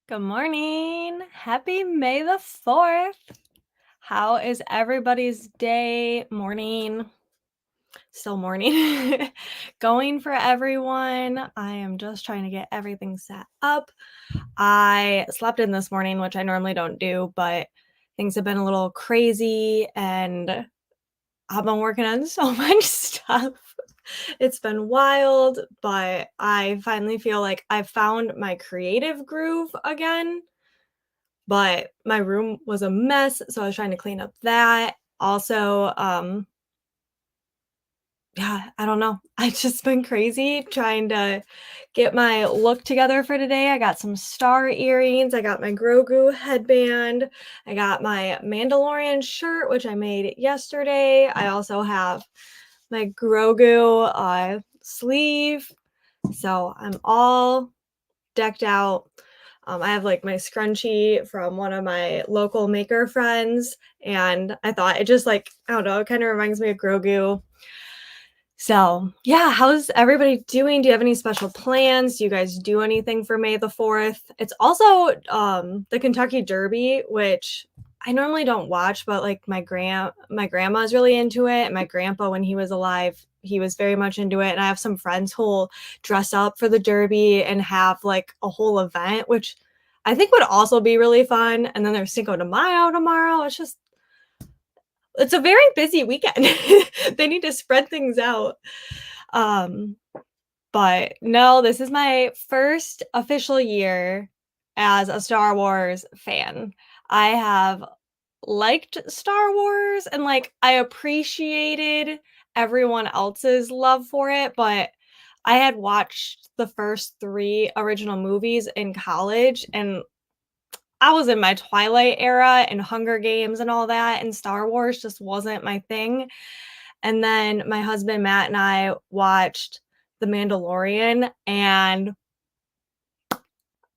Good morning. Happy May the 4th. How is everybody's day, morning, still morning, going for everyone? I am just trying to get everything set up. I slept in this morning, which I normally don't do, but things have been a little crazy and I've been working on so much stuff. It's been wild, but I finally feel like I found my creative groove again. But my room was a mess, so I was trying to clean up that. Also, yeah, I don't know. I've just been crazy trying to get my look together for today. I got some star earrings, I got my Grogu headband, I got my Mandalorian shirt, which I made yesterday. I also have my Grogu sleeve. So I'm all decked out. I have like my scrunchie from one of my local maker friends, and I thought it just like, I don't know, it kind of reminds me of Grogu. So, yeah, how's everybody doing? Do you have any special plans? Do you guys do anything for May the 4th? It's also the Kentucky Derby, which I normally don't watch, but like my grandma's really into it, and my grandpa when he was alive, he was very much into it. And I have some friends who'll dress up for the Derby and have like a whole event, which I think would also be really fun. And then there's Cinco de Mayo tomorrow. It's a very busy weekend. They need to spread things out. Um, but no, this is my first official year as a Star Wars fan. I have liked Star Wars and like I appreciated everyone else's love for it, but I had watched the first 3 original movies in college and I was in my Twilight era and Hunger Games and all that, and Star Wars just wasn't my thing. And then my husband Matt and I watched The Mandalorian, and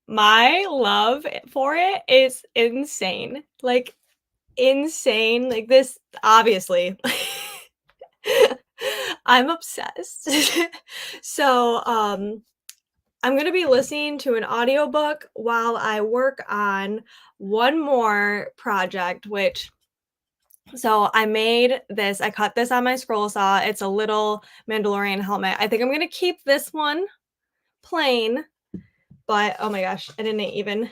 my love for it is insane. Like, insane. Like, this obviously. I'm obsessed. So, I'm gonna be listening to an audiobook while I work on one more project, which so I made this, I cut this on my scroll saw. It's a little Mandalorian helmet. I think I'm gonna keep this one plain, but oh my gosh, I didn't even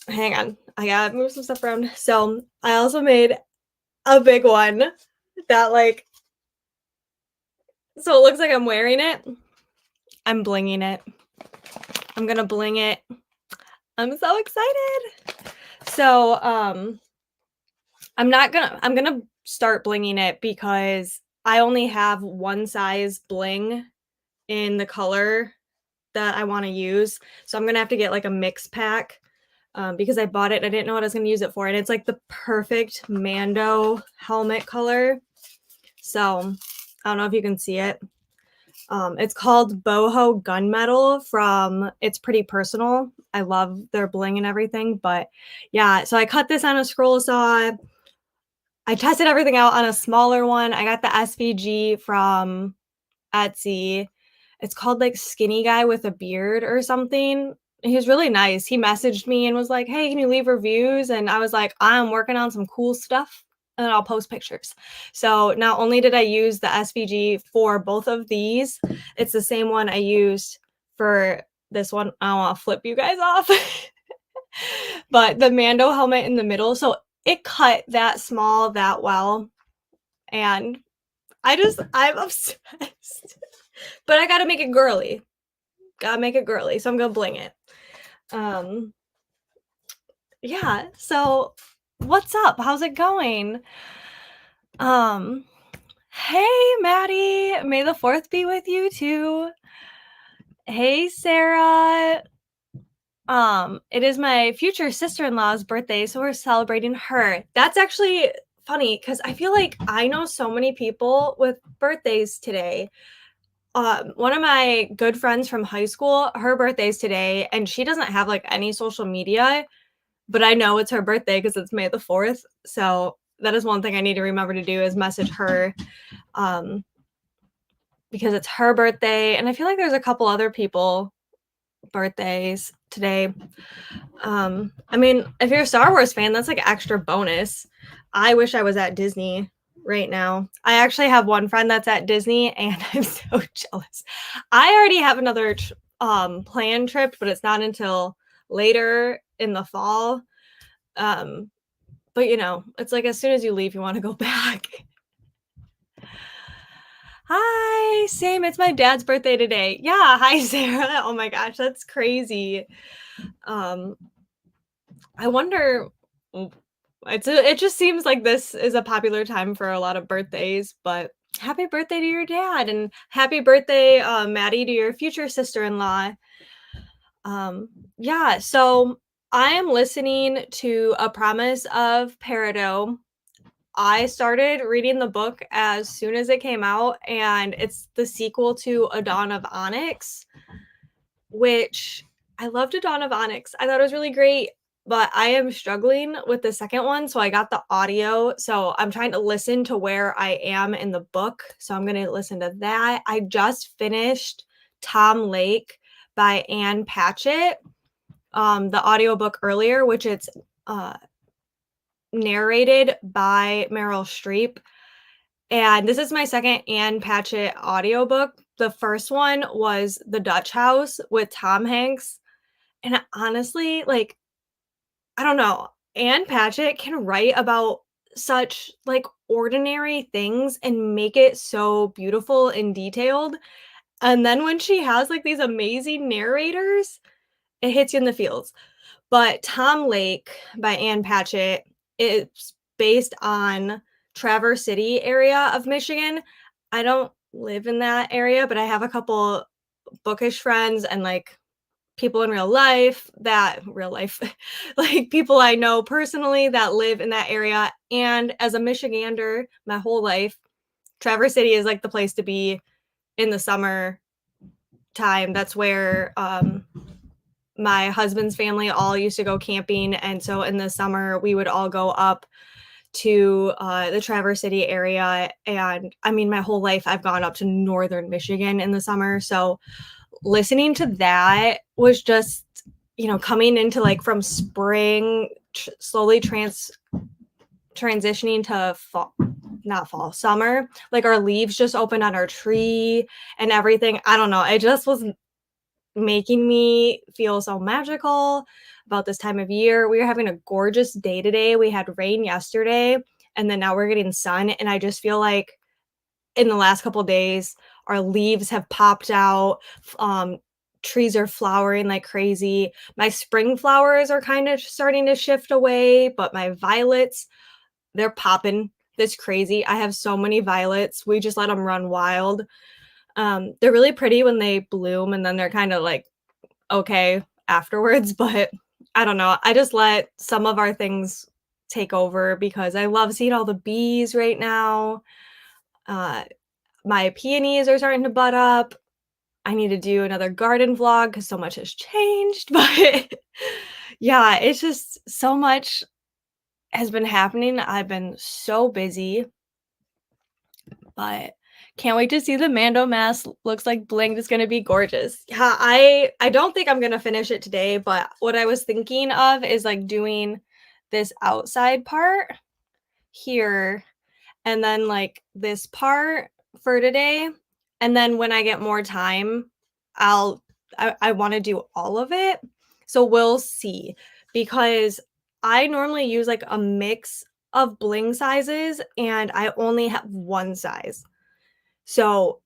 hang on. I gotta move some stuff around. So I also made a big one that like so it looks like I'm wearing it. I'm blinging it. I'm gonna bling it. I'm so excited. So I'm gonna start blinging it because I only have one size bling in the color that I wanna use. So I'm gonna have to get like a mix pack, because I bought it, I didn't know what I was gonna use it for, and it's like the perfect Mando helmet color. So I don't know if you can see it. It's called Boho Gunmetal from It's Pretty Personal. I love their bling and everything, but yeah, so I cut this on a scroll saw. I tested everything out on a smaller one. I got the SVG from Etsy. It's called like Skinny Guy with a Beard or something. He was really nice. He messaged me and was like, "Hey, can you leave reviews?" And I was like, "I'm working on some cool stuff and I'll post pictures." So not only did I use the SVG for both of these, it's the same one I used for this one. I don't want to flip you guys off. But the Mando helmet in the middle, so it cut that small that well. And I'm obsessed. But I gotta make it girly. Gotta make it girly. So I'm gonna bling it. Um, yeah. So what's up? How's it going? Um, hey Maddie. May the 4th be with you too. Hey Sarah. It is my future sister-in-law's birthday, so we're celebrating her. That's actually funny because I feel like I know so many people with birthdays today. One of my good friends from high school, her birthday's today, and she doesn't have like any social media, but I know it's her birthday because it's May the 4th. So that is one thing I need to remember to do is message her um, because it's her birthday. And I feel like there's a couple other people birthdays today. I mean, if you're a Star Wars fan, that's like extra bonus. I wish I was at Disney right now. I actually have one friend that's at Disney and I'm so jealous. I already have another planned trip, but it's not until later in the fall. Um, but it's like as soon as you leave, you want to go back. Hi, same. It's my dad's birthday today. Yeah, hi Sarah. Oh my gosh, that's crazy. Um, I wonder it just seems like this is a popular time for a lot of birthdays, but happy birthday to your dad and happy birthday, Maddie, to your future sister-in-law. Yeah, so I am listening to A Promise of Peridot. I started reading the book as soon as it came out, and it's the sequel to A Dawn of Onyx, which I loved A Dawn of Onyx. I thought it was really great, but I am struggling with the second one, so I got the audio. So I'm trying to listen to where I am in the book. So I'm going to listen to that. I just finished Tom Lake by Anne Patchett, the audiobook earlier, which it's uh, narrated by Meryl Streep. And this is my second Anne Patchett audiobook. The first one was The Dutch House with Tom Hanks. And honestly, like, I don't know, Anne Patchett can write about such, like, ordinary things and make it so beautiful and detailed. And then when she has, like, these amazing narrators, it hits you in the feels. But Tom Lake by Anne Patchett is based on Traverse City area of Michigan. I don't live in that area, but I have a couple bookish friends and, like, people in real life, like, people I know personally that live in that area, and as a Michigander my whole life, Traverse City is, like, the place to be in the summer time. That's where, my husband's family all used to go camping, and so in the summer, we would all go up to, the Traverse City area, and, I mean, my whole life, I've gone up to Northern Michigan in the summer, so listening to that was just, coming into, like, from spring, slowly transitioning to fall, not fall, summer, like, our leaves just opened on our tree and everything. I don't know, it just was making me feel so magical about this time of year. We are having a gorgeous day today. We had rain yesterday, and then now we're getting sun, and I just feel like in the last couple days, our leaves have popped out. Trees are flowering like crazy. My spring flowers are kind of starting to shift away, but my violets, they're popping. That's crazy. I have so many violets. We just let them run wild. They're really pretty when they bloom, and then they're kind of like okay afterwards, but I don't know. I just let some of our things take over because I love seeing all the bees right now. Uh, my peonies are starting to bud up. I need to do another garden vlog because so much has changed. But yeah, it's just so much has been happening. I've been so busy, but can't wait to see the Mando mask. Looks like Bling is gonna be gorgeous. Yeah, I don't think I'm gonna finish it today, but what I was thinking of is like doing this outside part here and then like this part for today. And then when I get more time, I want to do all of it. So we'll see because I normally use like a mix of bling sizes and I only have one size. So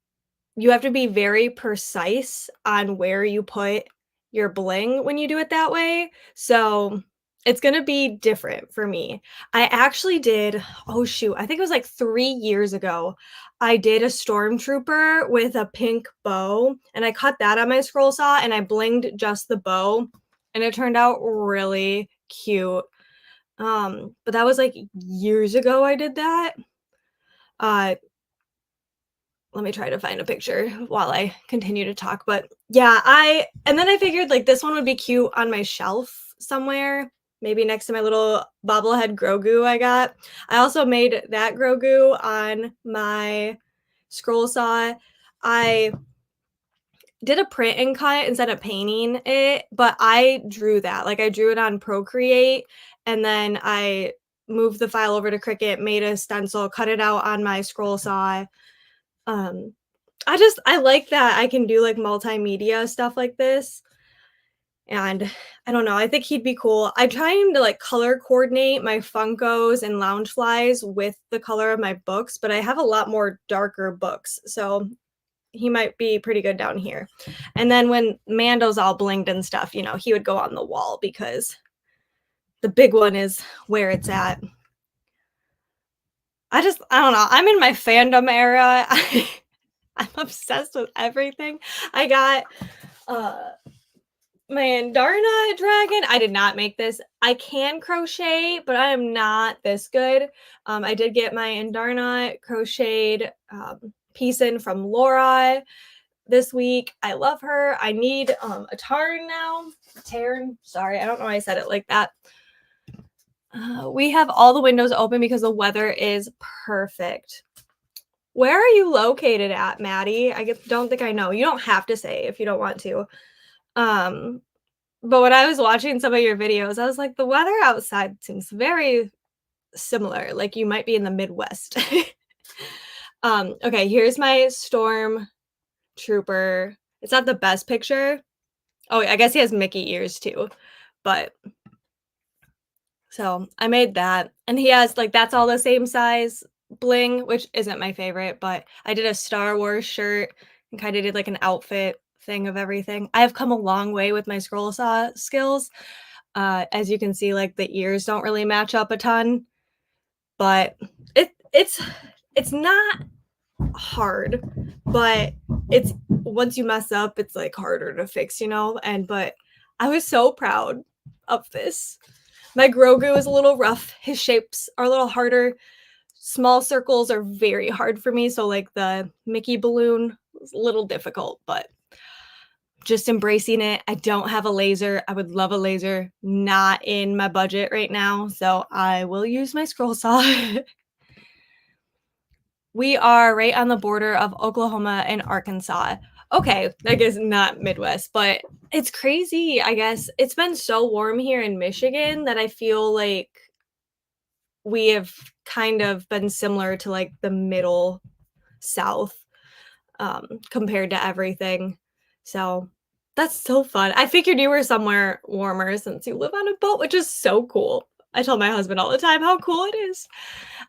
you have to be very precise on where you put your bling when you do it that way. So it's going to be different for me. I actually did, oh shoot, I think it was like 3 years ago. I did a stormtrooper with a pink bow and I cut that on my scroll saw and I blinged just the bow and it turned out really cute. But that was like years ago I did that. Uh, Let me try to find a picture while I continue to talk, but yeah, and then I figured, like, this one would be cute on my shelf somewhere, maybe next to my little bobblehead Grogu I got. I also made that Grogu on my scroll saw. I did a print and cut instead of painting it, but I drew that. Like, I drew it on Procreate, and then I moved the file over to Cricut, made a stencil, cut it out on my scroll saw. Um, I like that I can do, like, multimedia stuff like this, and I don't know, I think he'd be cool. I'm trying to, like, color coordinate my Funkos and Loungeflies with the color of my books, but I have a lot more darker books, so he might be pretty good down here. And then when Mando's all blinged and stuff, you know, he would go on the wall because the big one is where it's at. I don't know. I'm in my fandom era. I'm obsessed with everything. I got my Andarna dragon. I did not make this. I can crochet, but I am not this good. I did get my Andarna crocheted piece in from Laura this week. I love her. I need a Tarn now. Tarn. Sorry, I don't know why I said it like that. We have all the windows open because the weather is perfect. Where are you located at, Maddie? Don't think I know. You don't have to say if you don't want to. But when I was watching some of your videos, I was like, the weather outside seems very similar. Like you might be in the Midwest. Okay, here's my Storm Trooper. It's not the best picture. Oh, I guess he has Mickey ears too. But so I made that. And he has like that's all the same size bling, which isn't my favorite, but I did a Star Wars shirt and kind of did like an outfit thing of everything. I have come a long way with my scroll saw skills. As you can see, like the ears don't really match up a ton, but it's not hard, but it's once you mess up, it's like harder to fix, you know? But I was so proud of this. My Grogu is a little rough. His shapes are a little harder. Small circles are very hard for me. So like the Mickey balloon was a little difficult, but just embracing it. I don't have a laser. I would love a laser. Not in my budget right now. So I will use my scroll saw. We are right on the border of Oklahoma and Arkansas. Okay, I guess not Midwest, but it's crazy. I guess it's been so warm here in Michigan that I feel like we have kind of been similar to like the middle South compared to everything. So that's so fun. I figured you were somewhere warmer since you live on a boat, which is so cool. I tell my husband all the time how cool it is.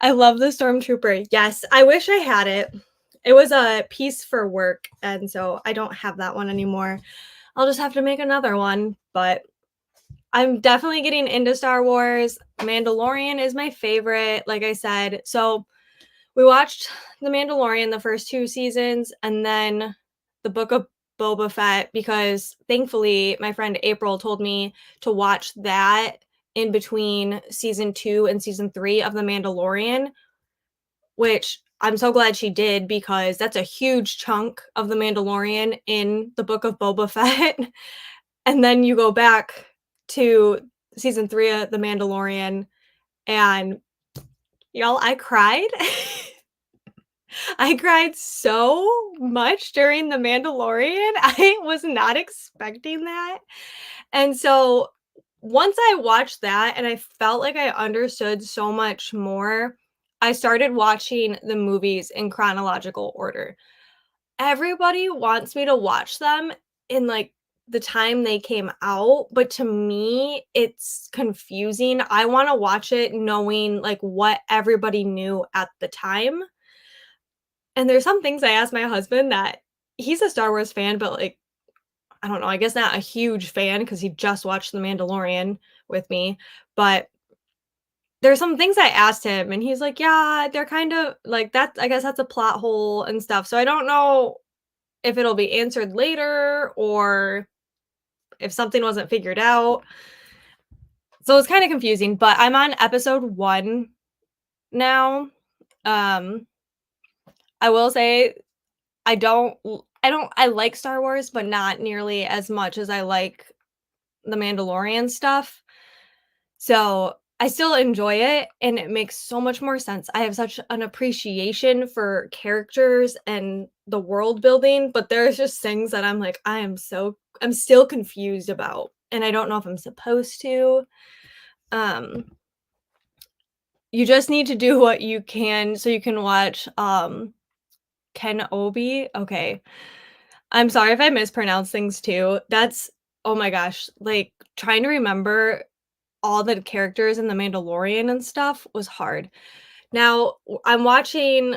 I love the Stormtrooper. Yes, I wish I had it. It was a piece for work, and so I don't have that one anymore. I'll just have to make another one, but I'm definitely getting into Star Wars. Mandalorian is my favorite, like I said. So we watched The Mandalorian the first 2 seasons and then the Book of Boba Fett because thankfully my friend April told me to watch that in between season 2 and season 3 of The Mandalorian, which I'm so glad she did because that's a huge chunk of The Mandalorian in the Book of Boba Fett. And then you go back to season 3 of The Mandalorian and y'all, I cried. I cried so much during The Mandalorian. I was not expecting that. And so once I watched that and I felt like I understood so much more, I started watching the movies in chronological order. Everybody wants me to watch them in like the time they came out, but to me, it's confusing. I want to watch it knowing like what everybody knew at the time. And there's some things I asked my husband that he's a Star Wars fan, but, like, I don't know, I guess not a huge fan because he just watched The Mandalorian with me, but there's some things I asked him, and he's like, "Yeah, they're kind of like, that I guess that's a plot hole and stuff." So I don't know if it'll be answered later or if something wasn't figured out. So it's kinda confusing, but I'm on episode 1 now. Um, I will say I like Star Wars, but not nearly as much as I like the Mandalorian stuff. So, I still enjoy it, and it makes so much more sense. I have such an appreciation for characters and the world building, but there's just things that I'm like, I'm still confused about, and I don't know if I'm supposed to. Um, you just need to do what you can so you can watch, Ken Obi? Okay. I'm sorry if I mispronounce things too. That's oh my gosh, like, trying to remember all the characters in The Mandalorian and stuff was hard. Now, I'm watching,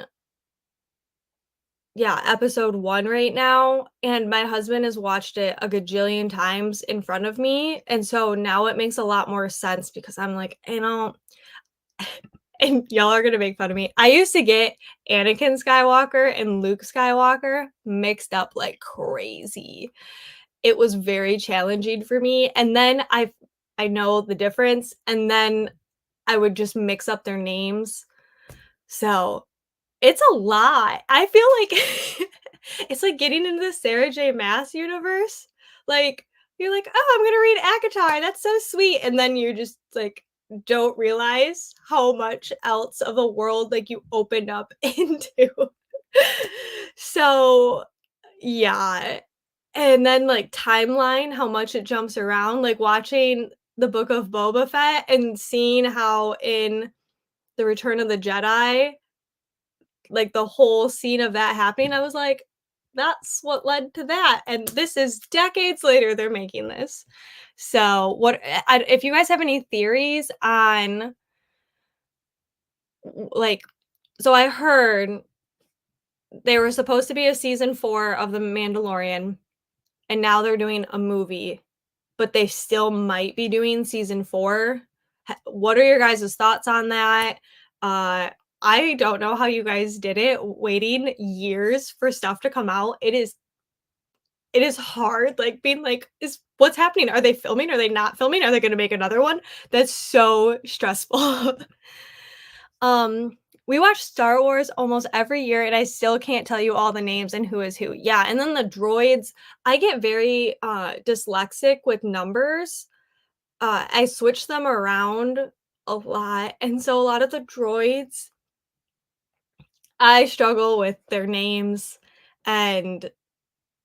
yeah, episode 1 right now, and my husband has watched it a gajillion times in front of me, and so now it makes a lot more sense because I'm like, and y'all are gonna make fun of me. I used to get Anakin Skywalker and Luke Skywalker mixed up like crazy. It was very challenging for me, and then I know the difference, and then I would just mix up their names. So, it's a lot. I feel like it's like getting into the Sarah J. Maas universe. Like, you're like, "Oh, I'm gonna read ACOTAR, that's so sweet," and then you just, like, don't realize how much else of a world, like, you opened up into. So, yeah. And then, like, timeline, how much it jumps around, like, watching The Book of Boba Fett and seeing how in The Return of the Jedi, like, the whole scene of that happening, I was like, "That's what led to that," and this is decades later they're making this. So, what if you guys have any theories on, like so I heard there was supposed to be a season 4 of The Mandalorian, and now they're doing a movie, but they still might be doing season 4. What are your guys' thoughts on that? Uh, I don't know how you guys did it, waiting years for stuff to come out. It is hard, like, being like, "Is what's happening? Are they filming? Are they not filming? Are they gonna make another one?" That's so stressful. Um, we watch Star Wars almost every year, and I still can't tell you all the names and who is who. Yeah, and then the droids, I get very, dyslexic with numbers. I switch them around a lot, and so a lot of the droids, I struggle with their names and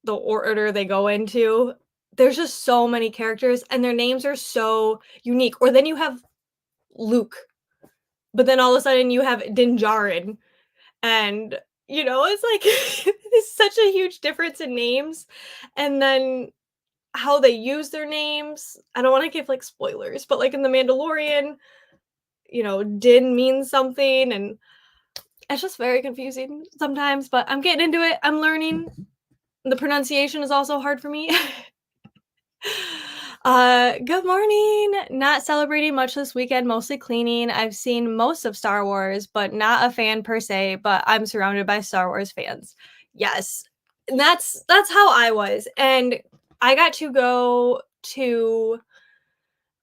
the order they go into. There's just so many characters, and their names are so unique. Or then you have Luke, but then all of a sudden you have Din Djarin, and, it's like it's such a huge difference in names, and then how they use their names. I don't wanna give, like, spoilers, but, like, in The Mandalorian, Din means something, and it's just very confusing sometimes, but I'm getting into it, I'm learning. The pronunciation is also hard for me. Good morning. Not celebrating much this weekend, mostly cleaning. I've seen most of Star Wars, but not a fan per se, but I'm surrounded by Star Wars fans. Yes. And that's how I was. And I got to go to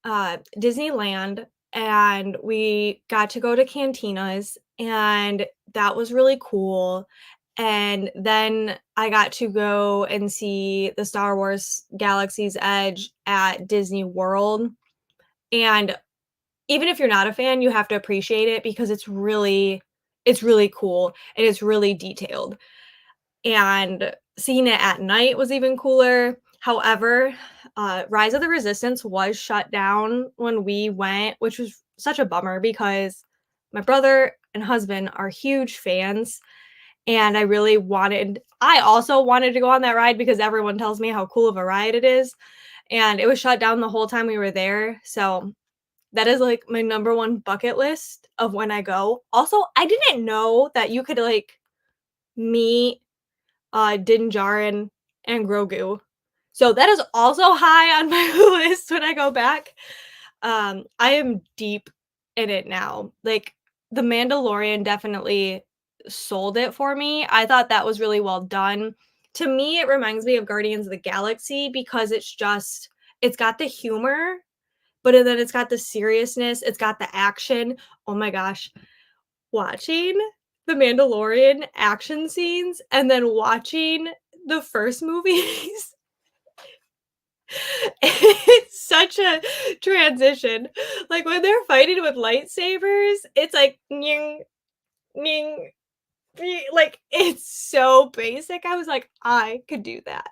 Disneyland, and we got to go to cantinas, and that was really cool. And then I got to go and see the Star Wars Galaxy's Edge at Disney World. And even if you're not a fan, you have to appreciate it because it's really cool and it's really detailed. And seeing it at night was even cooler. However, Rise of the Resistance was shut down when we went, which was such a bummer because my brother and husband are huge fans, and I also wanted to go on that ride because everyone tells me how cool of a ride it is, and it was shut down the whole time we were there, so that is, like, my number 1 bucket list of when I go. Also, I didn't know that you could, like, meet Din Djarin, and Grogu. So that is also high on my list when I go back. I am deep in it now. Like, The Mandalorian definitely sold it for me. I thought that was really well done. To me, it reminds me of Guardians of the Galaxy because it's got the humor, but then it's got the seriousness, it's got the action. Oh my gosh, watching The Mandalorian action scenes and then watching the first movies, it's such such a transition. Like, when they're fighting with lightsabers, it's like, "Nying, nying, like, it's so basic. I was like, "I could do that."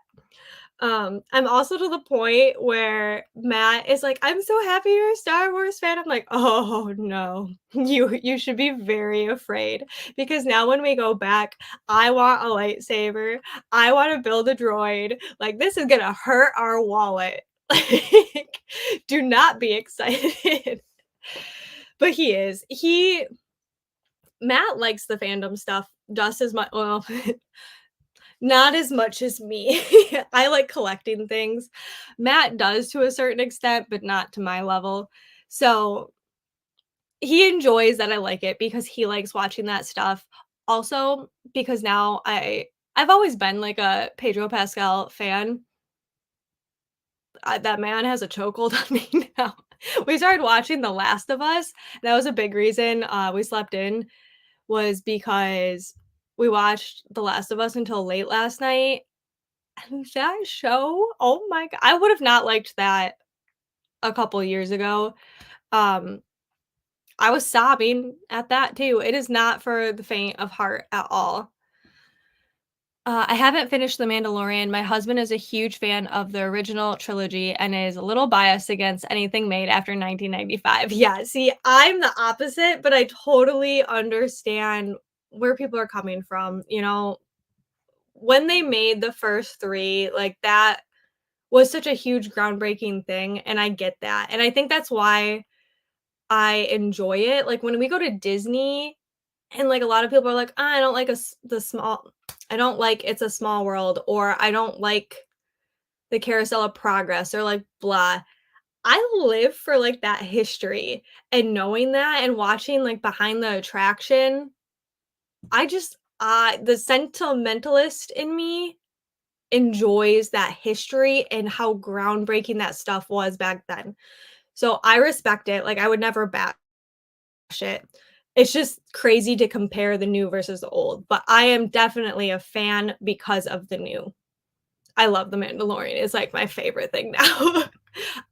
I'm also to the point where Matt is like, "I'm so happy you're a Star Wars fan." I'm like, "Oh, no. You should be very afraid because now when we go back, I want a lightsaber. I wanna build a droid. Like, this is gonna hurt our wallet." Like, do not be excited. But he is. Matt likes the fandom stuff just as much. Well, not as much as me. I like collecting things. Matt does to a certain extent, but not to my level. So, he enjoys that I like it because he likes watching that stuff. Also, because now I've always been like a Pedro Pascal fan. That man has a chokehold on me now. We started watching The Last of Us. That was a big reason, we slept in, was because we watched The Last of Us until late last night. And that show, oh my god, I would have not liked that a couple years ago. Um, I was sobbing at that too. It is not for the faint of heart at all. I haven't finished The Mandalorian. My husband is a huge fan of the original trilogy and is a little biased against anything made after 1995. Yeah, see, I'm the opposite, but I totally understand where people are coming from. When they made the first three, like that was such a huge groundbreaking thing, and I get that, and I think that's why I enjoy it. Like, when we go to Disney and, like, a lot of people are like, "I don't like I don't like It's a Small World," or, "I don't like the Carousel of Progress," or, like, blah. I live for, like, that history, and knowing that and watching, like, behind the attraction, the sentimentalist in me enjoys that history and how groundbreaking that stuff was back then. So I respect it, like, I would never bash it. It's just crazy to compare the new versus the old, but I am definitely a fan because of the new. I love The Mandalorian, it's, like, my favorite thing now,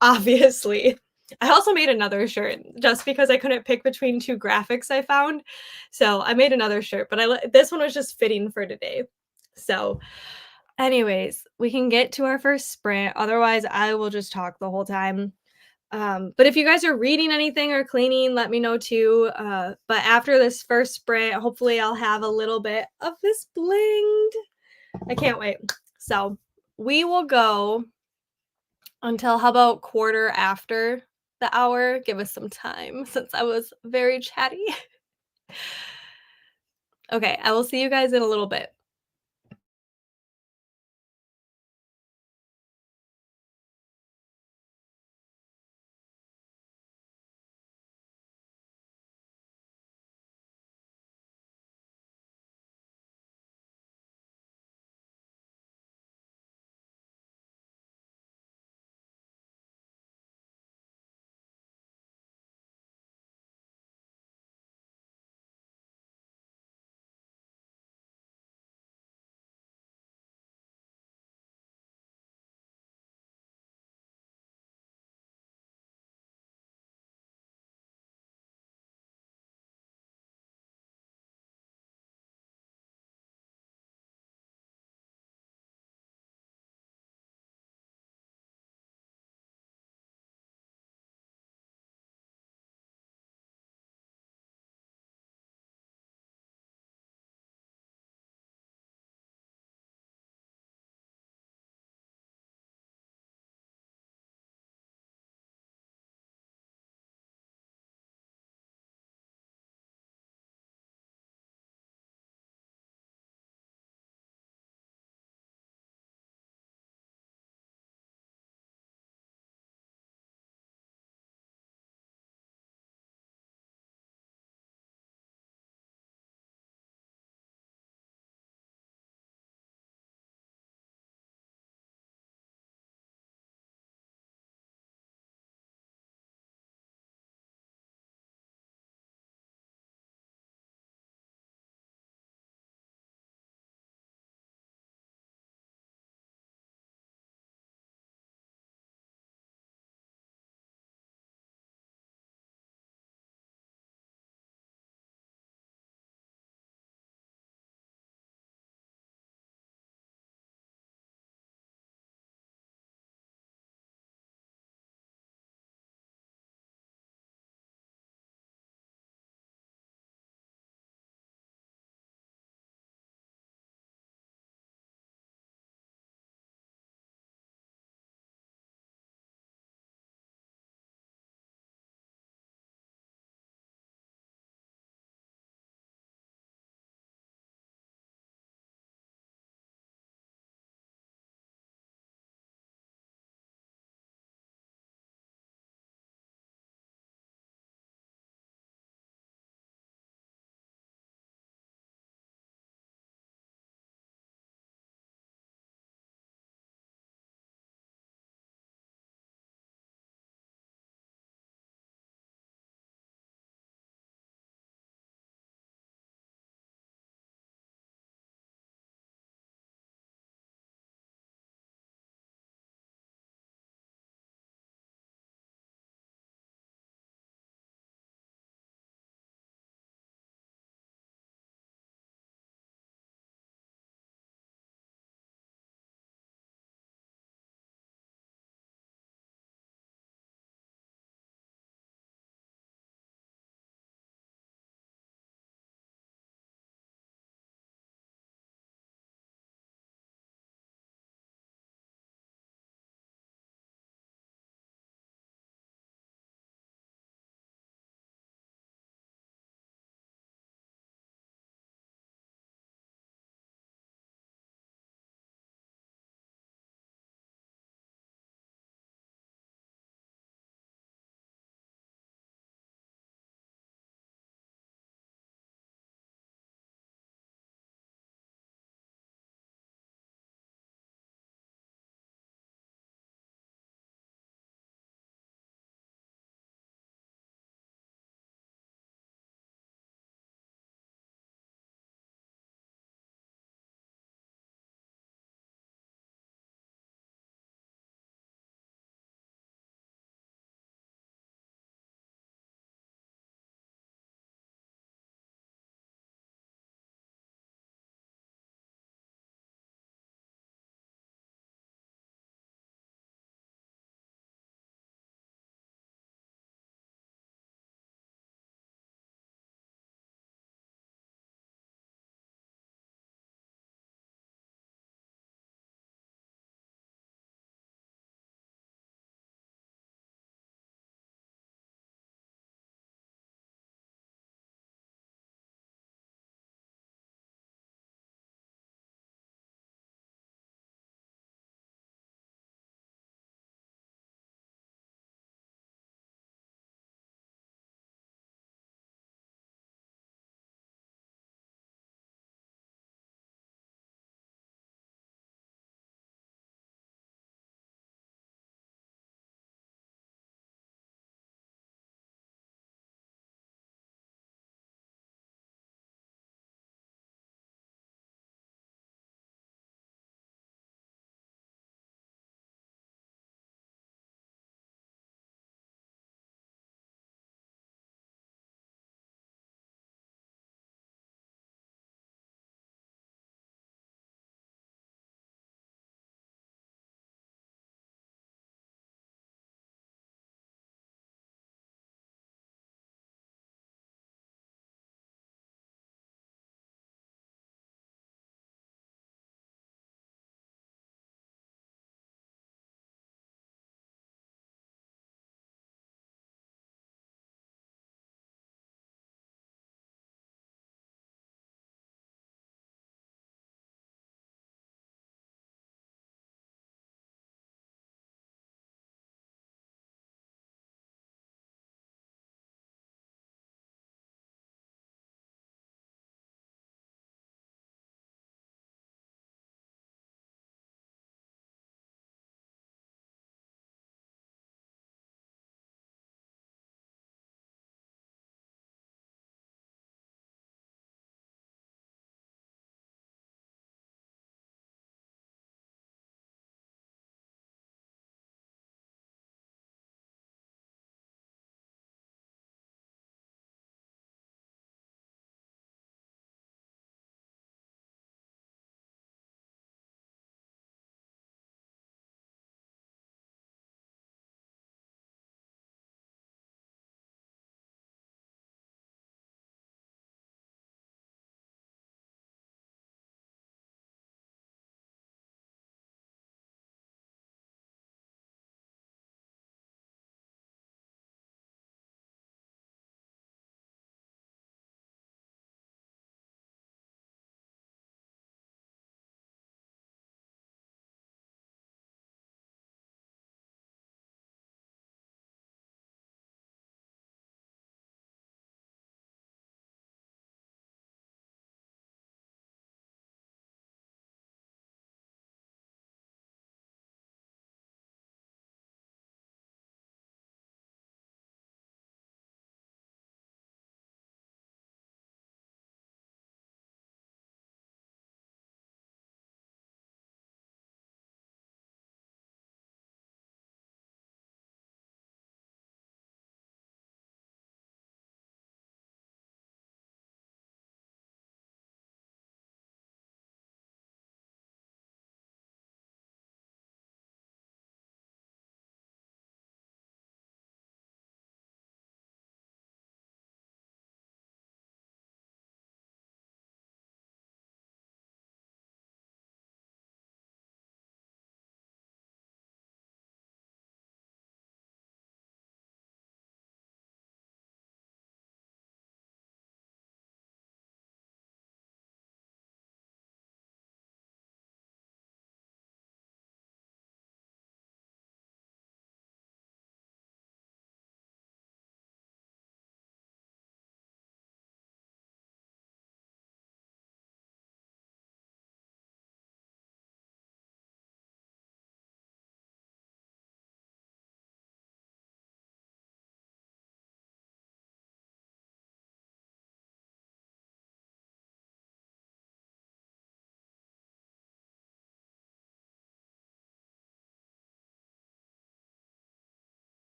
obviously. I also made another shirt just because I couldn't pick between 2 graphics I found, so I made another shirt, but this one was just fitting for today. So, anyways, we can get to our first sprint, otherwise I will just talk the whole time. But if you guys are reading anything or cleaning, let me know too. But after this first sprint, hopefully I'll have a little bit of this blinged. I can't wait. So we will go until how about quarter after the hour? Give us some time since I was very chatty. Okay, I will see you guys in a little bit.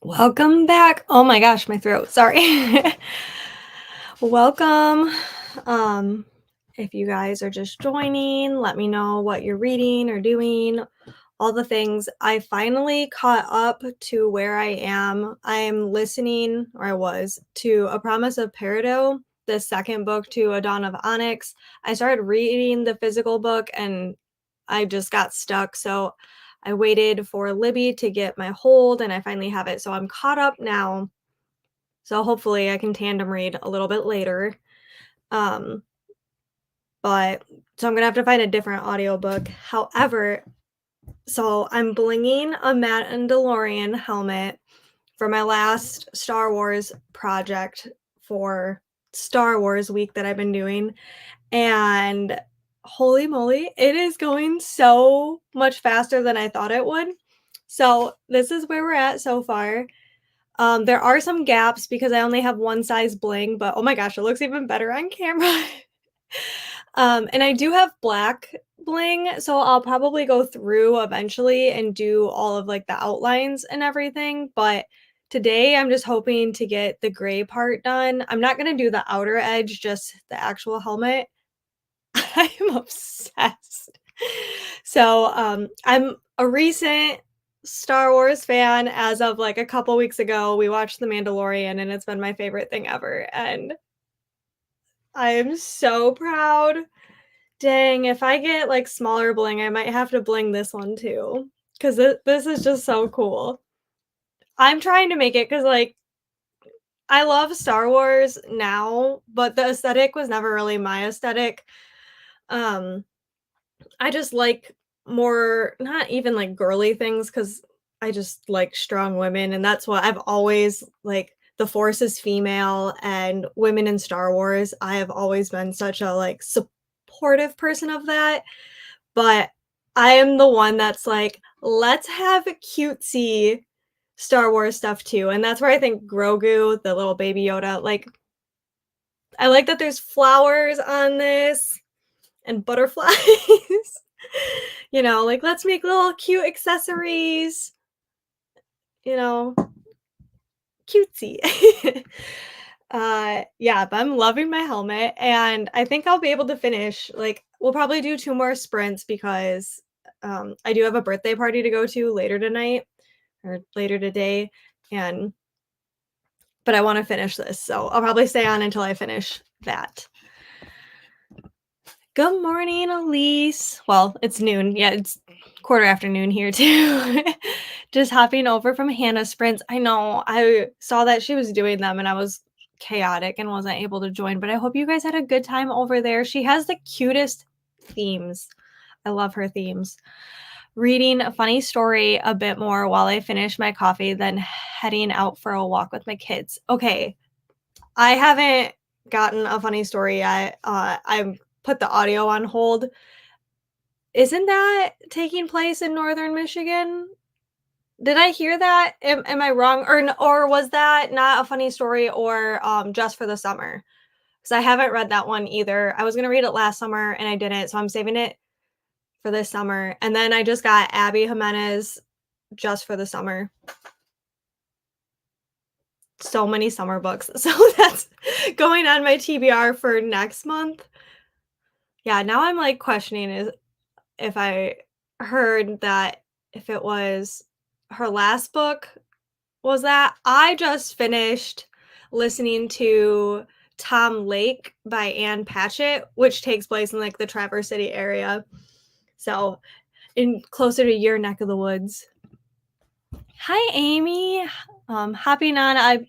Welcome back. Oh my gosh, my throat. Sorry. Welcome. Um, if you guys are just joining, let me know what you're reading or doing, all the things. I finally caught up to where I am. I'm listening, or I was, to A Promise of Peridot, the second book to A Dawn of Onyx. I started reading the physical book and I just got stuck. So I waited for Libby to get my hold and I finally have it. So I'm caught up now. So hopefully I can tandem read a little bit later. Um, but so I'm gonna have to find a different audiobook. However, so I'm blinging a Mandalorian helmet for my last Star Wars project for Star Wars week that I've been doing. And holy moly, it is going so much faster than I thought it would. So this is where we're at so far. There are some gaps because I only have one size bling, but oh my gosh, it looks even better on camera. And I do have black bling, so I'll probably go through eventually and do all of like the outlines and everything. But today I'm just hoping to get the gray part done. I'm not gonna do the outer edge, just the actual helmet. I'm obsessed. So, I'm a recent Star Wars fan as of like a couple weeks ago. We watched The Mandalorian and it's been my favorite thing ever. And I am so proud. Dang, if I get like smaller bling, I might have to bling this one too. Cause this is just so cool. I'm trying to make it because like I love Star Wars now, but the aesthetic was never really my aesthetic. Um, I just like more not even like girly things because I just like strong women, and that's what I've always like the Force is female and women in Star Wars. I have always been such a like supportive person of that, but I am the one that's like, let's have cutesy Star Wars stuff too. And that's where I think Grogu, the little baby Yoda, like I like that there's flowers on this and butterflies. You know, like, let's make little cute accessories, you know, cutesy. Yeah, but I'm loving my helmet, and I think I'll be able to finish, like, we'll probably do 2 more sprints because, I do have a birthday party to go to later tonight or later today, and but I wanna finish this, so I'll probably stay on until I finish that. Good morning, Elise. Well, it's noon. Yeah, it's quarter after noon here too. Just hopping over from Hannah Sprints. I know I saw that she was doing them and I was chaotic and wasn't able to join, but I hope you guys had a good time over there. She has the cutest themes. I love her themes. Reading a funny story a bit more while I finish my coffee, then heading out for a walk with my kids. Okay, I haven't gotten a funny story yet. I'm put the audio on hold. Isn't that taking place in Northern Michigan? Did I hear that? Am I wrong? Or was that not a funny story or, just for the summer? Because I haven't read that one either. I was gonna read it last summer and I didn't, so I'm saving it for this summer. And then I just got Abby Jimenez just for the summer. So many summer books. So that's going on my TBR for next month. Yeah, now I'm, like, questioning is if I heard that if it was her last book was that. I just finished listening to Tom Lake by Ann Patchett, which takes place in, like, the Traverse City area, so in closer to your neck of the woods. Hi, Amy. Hopping on, I'm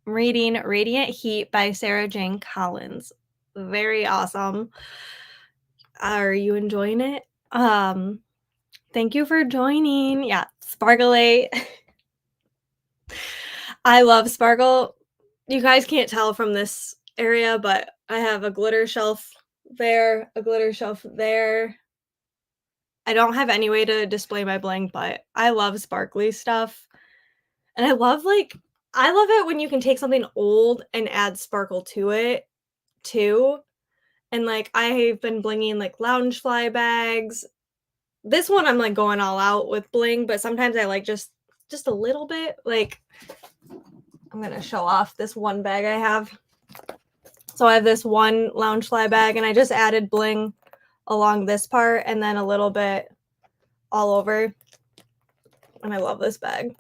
reading Radiant Heat by Sarah Jane Collins. Very awesome. Are you enjoying it? Thank you for joining. Yeah, Sparkle8. I love Sparkle. You guys can't tell from this area, but I have a glitter shelf there, a glitter shelf there. I don't have any way to display my bling, but I love sparkly stuff. And I love it when you can take something old and add sparkle to it too. And like I've been blinging like Loungefly bags. This one I'm like going all out with bling, but sometimes I like just just a little bit. Like, I'm going to show off this one bag I have. So I have this one Loungefly bag, and I just added bling along this part and then a little bit all over. And I love this bag.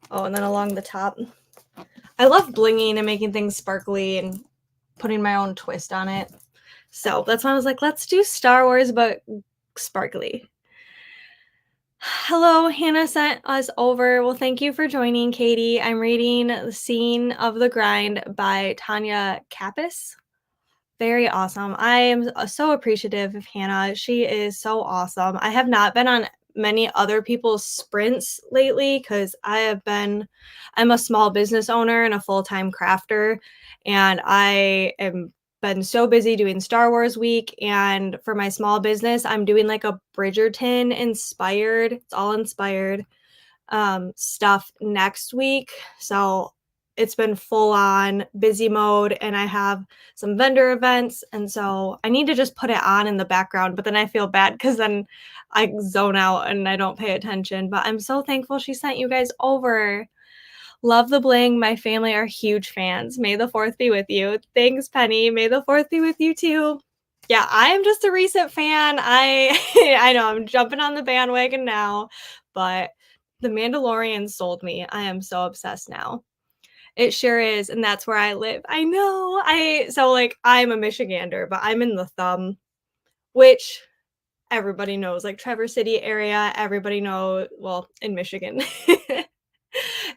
Oh, and then along the top. I love blinging and making things sparkly and putting my own twist on it. So that's why I was like, let's do Star Wars, but sparkly. Hello, Hannah sent us over. Well, thank you for joining, Katie. I'm reading The Scene of the Grind by Tanya Kappas. Very awesome. I am so appreciative of Hannah. She is so awesome. I have not been on many other people's sprints lately because I'm a small business owner and a full-time crafter, and I am been so busy doing Star Wars week, and for my small business, I'm doing like a Bridgerton inspired, it's all inspired stuff next week. So it's been full on busy mode, and I have some vendor events, and so I need to just put it on in the background, but then I feel bad because then I zone out and I don't pay attention. But I'm so thankful she sent you guys over. Love the bling. My family are huge fans. May the 4th be with you. Thanks, Penny. May the 4th be with you too. Yeah, I am just a recent fan. I know I'm jumping on the bandwagon now, but The Mandalorian sold me. I am so obsessed now. It sure is, and that's where I live. I know. I'm a Michigander, but I'm in the Thumb, which everybody knows, like Traverse City area, everybody know, well, in Michigan.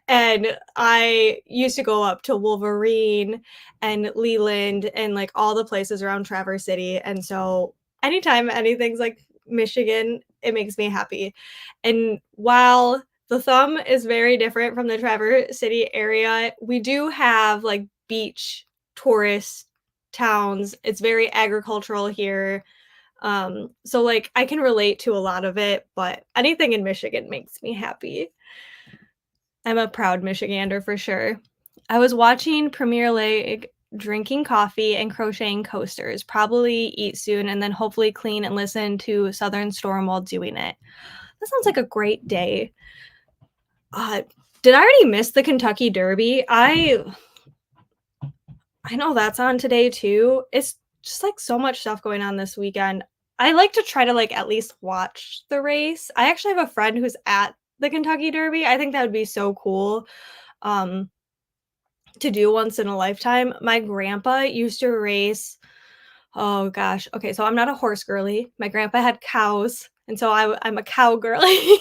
And I used to go up to Wolverine and Leland and like all the places around Traverse City. And so anytime anything's like Michigan, it makes me happy. And while the Thumb is very different from the Traverse City area, we do have like beach tourist towns. It's very agricultural here. So like I can relate to a lot of it, but anything in Michigan makes me happy. I'm a proud Michigander for sure. I was watching Premier League, drinking coffee and crocheting coasters. Probably eat soon and then hopefully clean and listen to Southern Storm while doing it. That sounds like a great day. Did I already miss the Kentucky Derby? I know that's on today too. It's just like so much stuff going on this weekend. I like to try to like at least watch the race. I actually have a friend who's at the Kentucky Derby. I think that would be so cool to do once in a lifetime. My grandpa used to race. Oh gosh. Okay, so I'm not a horse girly. My grandpa had cows, and so I'm a cow girly.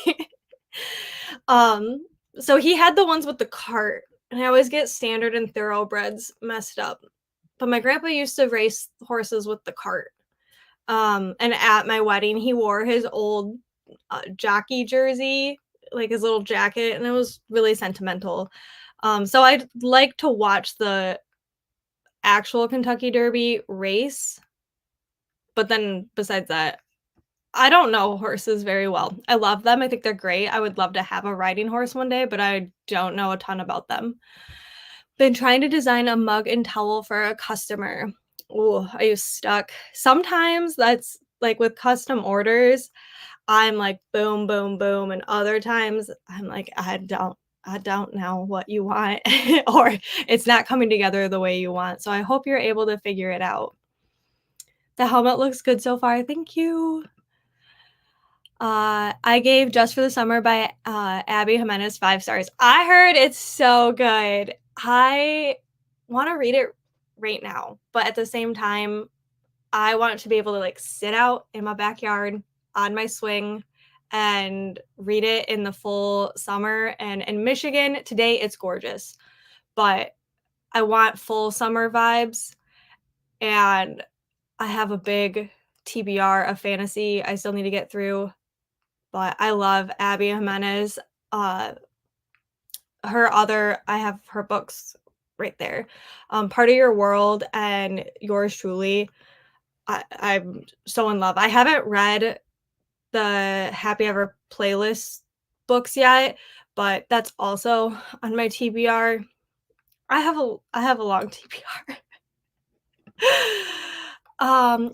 So he had the ones with the cart, and I always get standard and thoroughbreds messed up. But my grandpa used to race horses with the cart. And at my wedding, he wore his old jockey jersey, like his little jacket, and it was really sentimental. So I'd like to watch the actual Kentucky Derby race, but then besides that, I don't know horses very well. I love them. I think they're great. I would love to have a riding horse one day, but I don't know a ton about them. Been trying to design a mug and towel for a customer. Oh, are you stuck? Sometimes that's like with custom orders, I'm like boom, boom, boom. And other times I'm like, I don't know what you want, or it's not coming together the way you want. So I hope you're able to figure it out. The helmet looks good so far. Thank you. I gave Just for the Summer by Abby Jimenez 5 stars. I heard it's so good. I want to read it right now, but at the same time, I want to be able to like sit out in my backyard on my swing and read it in the full summer. And in Michigan today, it's gorgeous, but I want full summer vibes. And I have a big TBR of fantasy I still need to get through. But I love Abby Jimenez. I have her books right there. Part of Your World and Yours Truly. I'm so in love. I haven't read the Happy Ever playlist books yet, but that's also on my TBR. I have a long TBR.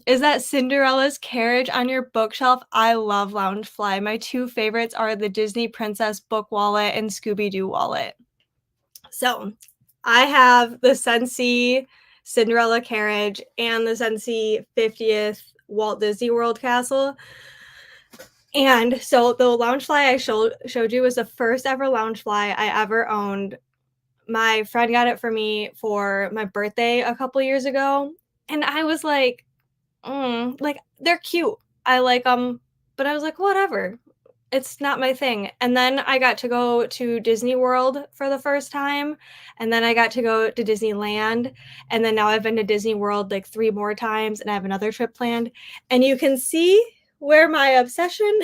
Is that Cinderella's Carriage on your bookshelf? I love Loungefly. My 2 favorites are the Disney Princess book wallet and Scooby-Doo wallet. So, I have the Scentsy Cinderella Carriage and the Scentsy 50th Walt Disney World Castle. And so the Loungefly I showed you was the first ever Loungefly I ever owned. My friend got it for me for my birthday a couple years ago, and I was like, like, they're cute. I like them, but I was like, "Whatever. It's not my thing." And then I got to go to Disney World for the first time, and then I got to go to Disneyland, and then now I've been to Disney World, like, 3 more times, and I have another trip planned, and you can see where my obsession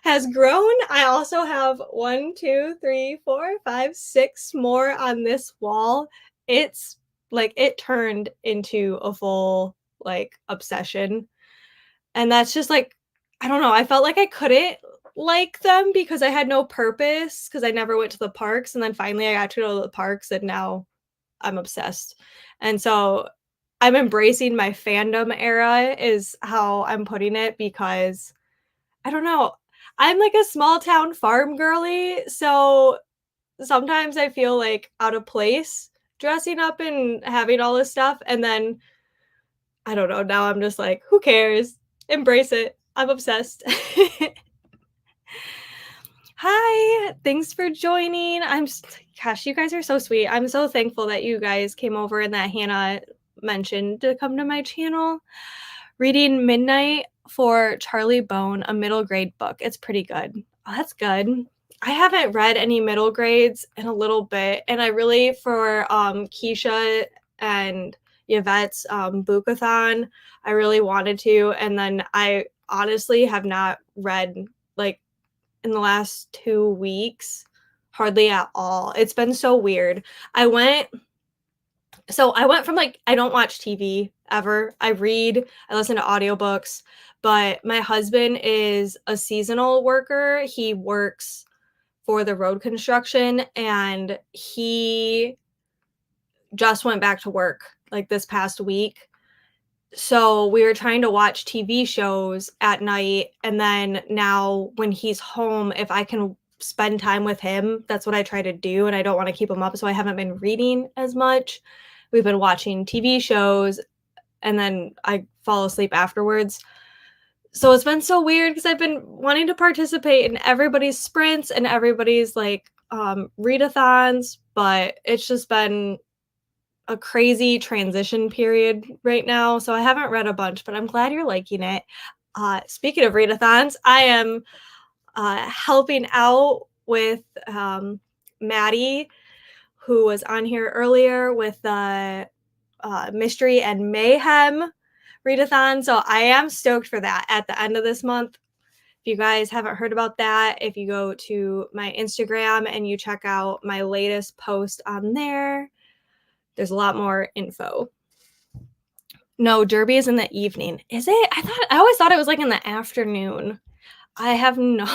has grown. I also have 1, 2, 3, 4, 5, 6 more on this wall. It's like it turned into a full like obsession. And that's just like I don't know, I felt like I couldn't like them because I had no purpose because I never went to the parks and then finally I got to go to the parks and now I'm obsessed. And so I'm embracing my fandom era is how I'm putting it because I don't know. I'm like a small town farm girly, so sometimes I feel like out of place dressing up and having all this stuff, and then I don't know, now I'm just like, "Who cares? Embrace it. I'm obsessed." Hi, thanks for joining. Gosh, you guys are so sweet. I'm so thankful that you guys came over and that Hannah mentioned to come to my channel. Reading Midnight for Charlie Bone, a middle grade book. It's pretty good. Oh, that's good. I haven't read any middle grades in a little bit, and I really for Keisha and Yvette's bookathon, I really wanted to, and then I honestly have not read like in the last 2 weeks hardly at all. It's been so weird. I went I went from like I don't watch TV ever. I read, I listen to audiobooks, but my husband is a seasonal worker. He works for the road construction and he just went back to work like this past week. So we were trying to watch TV shows at night and then now when he's home if I can spend time with him, that's what I try to do and I don't want to keep him up so I haven't been reading as much. We've been watching TV shows and then I fall asleep afterwards. So it's been so weird because I've been wanting to participate in everybody's sprints and everybody's like readathons, but it's just been a crazy transition period right now. So I haven't read a bunch, but I'm glad you're liking it. Speaking of readathons, I am helping out with Maddie, who was on here earlier with the Mystery and Mayhem readathon. So I am stoked for that at the end of this month. If you guys haven't heard about that, if you go to my Instagram and you check out my latest post on there, there's a lot more info. No, Derby is in the evening. Is it? I always thought it was like in the afternoon. I have no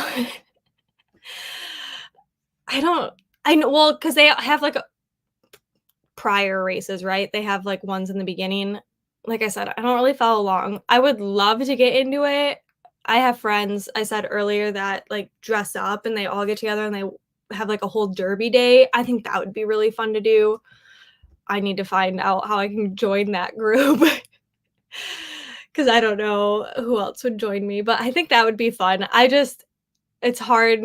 I know well, because they have like prior races, right? They have like ones in the beginning. Like I said, I don't really follow along. I would love to get into it. I have friends, I said earlier, that like dress up and they all get together and they have like a whole derby day. I think that would be really fun to do. I need to find out how I can join that group because I don't know who else would join me, but I think that would be fun. It's hard.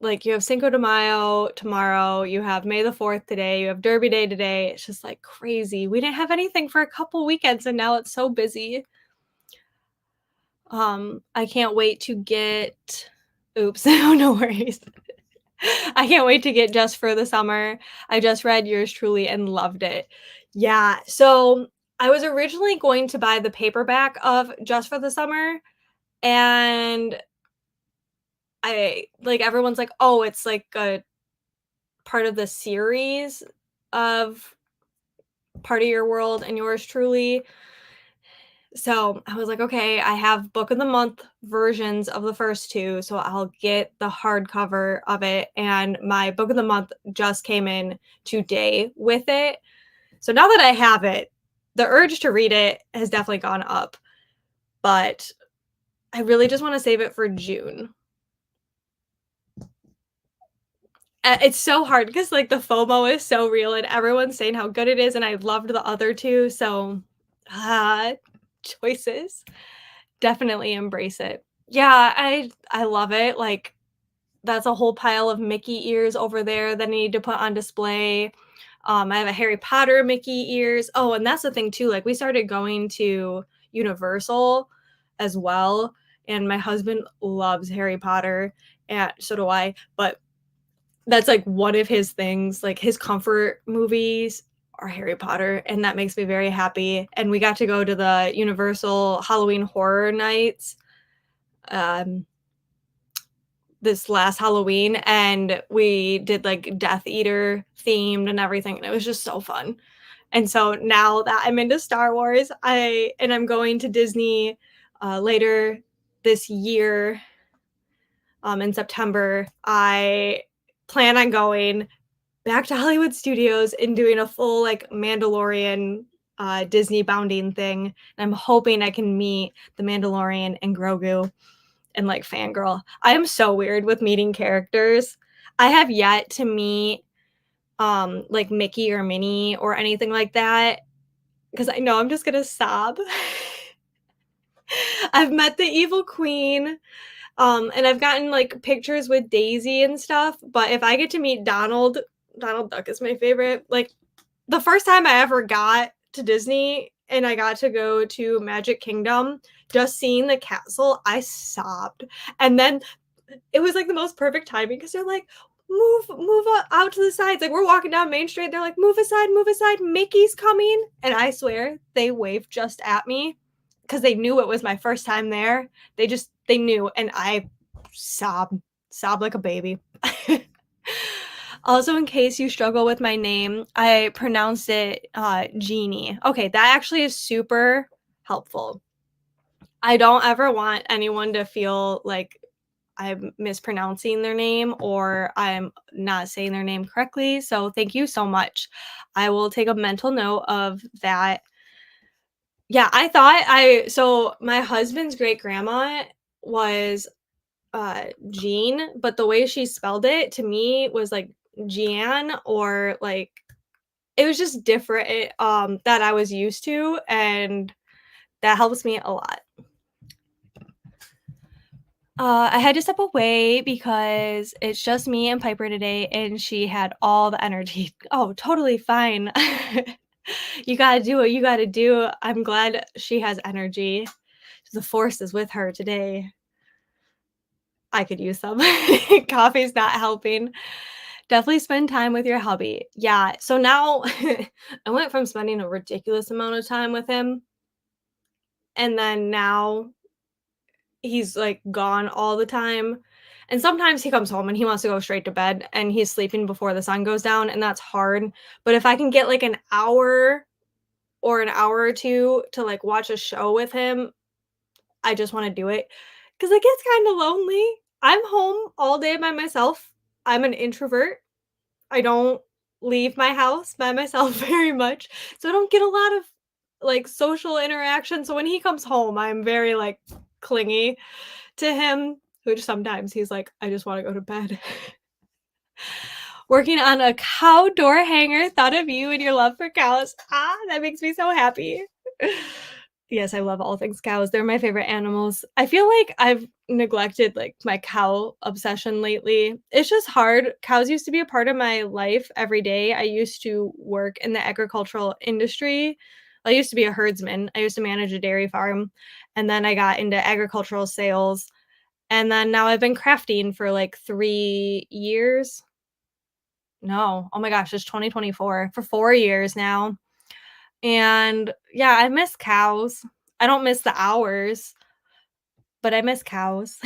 Like you have Cinco de Mayo tomorrow, you have May the 4th today, you have Derby Day today. It's just like crazy. We didn't have anything for a couple weekends and now it's so busy. I can't wait to get oops, no worries. I can't wait to get Just for the Summer. I just read Yours Truly and loved it. Yeah, so I was originally going to buy the paperback of Just for the Summer, and I like everyone's like, "Oh, it's like a part of the series of Part of Your World and Yours Truly." So I was like, okay, I have book of the month versions of the first two, so I'll get the hardcover of it. And my book of the month just came in today with it. So now that I have it, the urge to read it has definitely gone up, but I really just wanna save it for June. It's so hard because like, the FOMO is so real and everyone's saying how good it is, and I loved the other 2, so, ah, choices. Definitely embrace it. Yeah, I love it, like, that's a whole pile of Mickey ears over there that I need to put on display. I have a Harry Potter Mickey ears. Oh, and that's the thing too, like, we started going to Universal as well, and my husband loves Harry Potter, and so do I, but that's, like, one of his things, like, his comfort movies are Harry Potter, and that makes me very happy, and we got to go to the Universal Halloween Horror Nights, um, this last Halloween, and we did, like, Death Eater themed and everything, and it was just so fun, and so now that I'm into Star Wars, I'm going to Disney, later this year, in September, I plan on going back to Hollywood Studios and doing a full, like, Mandalorian, Disney bounding thing, and I'm hoping I can meet the Mandalorian and Grogu and, like, fangirl. I am so weird with meeting characters. I have yet to meet, like, Mickey or Minnie or anything like that because I know I'm just gonna sob. I've met the evil queen, and I've gotten, like, pictures with Daisy and stuff, but if I get to meet Donald Duck is my favorite. Like, the first time I ever got to Disney and I got to go to Magic Kingdom, just seeing the castle, I sobbed, and then it was, like, the most perfect timing because 'cause they're like, move out to the sides." Like, we're walking down Main Street, they're like, move aside, Mickey's coming," and I swear they waved just at me because they knew it was my first time there. They knew, and I sobbed like a baby. Also, in case you struggle with my name, I pronounced it, Genie. Okay, that actually is super helpful. I don't ever want anyone to feel like I'm mispronouncing their name or I'm not saying their name correctly, so thank you so much. I will take a mental note of that. Yeah, I thought I so my husband's great grandma was, Jean, but the way she spelled it to me was like Jean or like it was just different, that I was used to, and that helps me a lot. I had to step away because it's just me and Piper today, and she had all the energy. Oh, totally fine. You gotta do what you gotta do. I'm glad she has energy. The force is with her today. I could use some. Coffee's not helping. Definitely spend time with your hubby. Yeah, so now I went from spending a ridiculous amount of time with him, and then now he's, like, gone all the time, and sometimes he comes home and he wants to go straight to bed, and he's sleeping before the sun goes down, and that's hard, but if I can get, like, an hour or an hour or 2 to, like, watch a show with him, I just wanna do it because it gets kinda lonely. I'm home all day by myself. I'm an introvert. I don't leave my house by myself very much, so I don't get a lot of, like, social interaction, so when he comes home, I'm very, like, clingy to him, which sometimes he's like, "I just wanna go to bed." Working on a cow door hanger, thought of you and your love for cows. Ah, that makes me so happy. Yes, I love all things cows. They're my favorite animals. I feel like I've neglected, like, my cow obsession lately. It's just hard. Cows used to be a part of my life every day. I used to work in the agricultural industry. I used to be a herdsman. I used to manage a dairy farm, and then I got into agricultural sales, and then now I've been crafting for, like, 3 years. No, oh my gosh, it's 2024. For 4 years now. And yeah, I miss cows. I don't miss the hours, but I miss cows.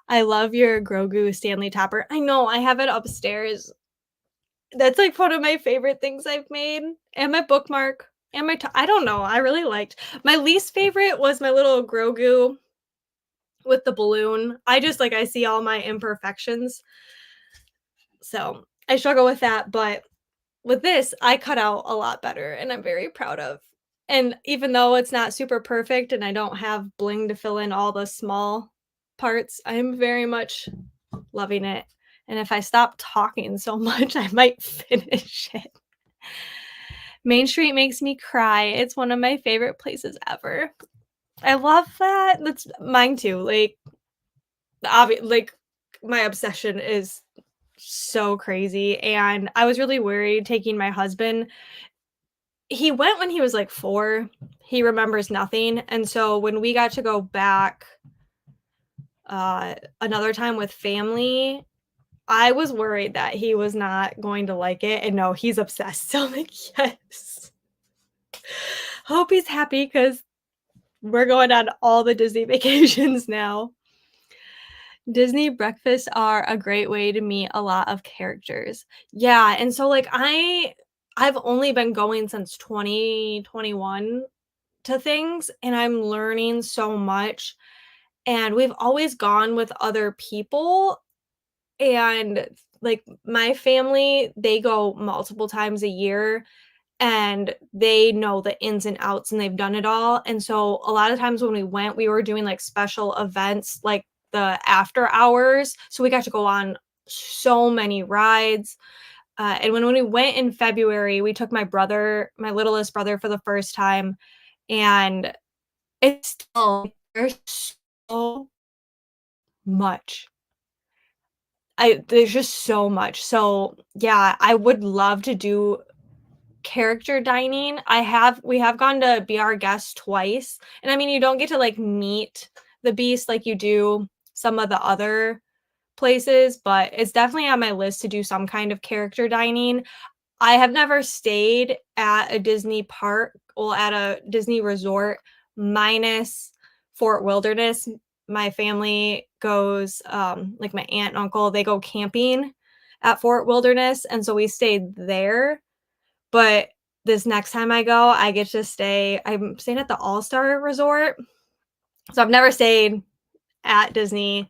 I love your Grogu Stanley Topper. I know, I have it upstairs. That's, like, one of my favorite things I've made, and my bookmark, and I don't know, I really liked my least favorite was my little Grogu with the balloon. I see all my imperfections, so I struggle with that, but with this, I cut out a lot better and I'm very proud of. And even though it's not super perfect and I don't have bling to fill in all the small parts, I'm very much loving it. And if I stop talking so much, I might finish it. Main Street makes me cry. It's one of my favorite places ever. I love that. That's mine too. Like my obsession is so crazy, and I was really worried taking my husband. He went when he was, like, 4. He remembers nothing, and so when we got to go back, another time with family, I was worried that he was not going to like it, and no, he's obsessed. So I'm like, "Yes." Hope he's happy because 'cause we're going on all the Disney vacations now. Disney breakfasts are a great way to meet a lot of characters. Yeah, and so, like, I've only been going since 2021 to things, and I'm learning so much, and we've always gone with other people, and, like, my family, they go multiple times a year, and they know the ins and outs, and they've done it all, and so a lot of times when we went, we were doing, like, special events, like the after hours, so we got to go on so many rides, and when we went in February, we took my littlest brother for the first time, and it's still there's so much. I There's just so much. So, yeah, I would love to do character dining. We have gone to Be Our Guest twice, and I mean, you don't get to, like, meet the Beast like you do some of the other places, but it's definitely on my list to do some kind of character dining. I have never stayed at a Disney park or at a Disney resort minus Fort Wilderness. My family goes, like my aunt and uncle, they go camping at Fort Wilderness, and so we stayed there, but this next time I go, I'm staying at the All-Star Resort, so I've never stayed at Disney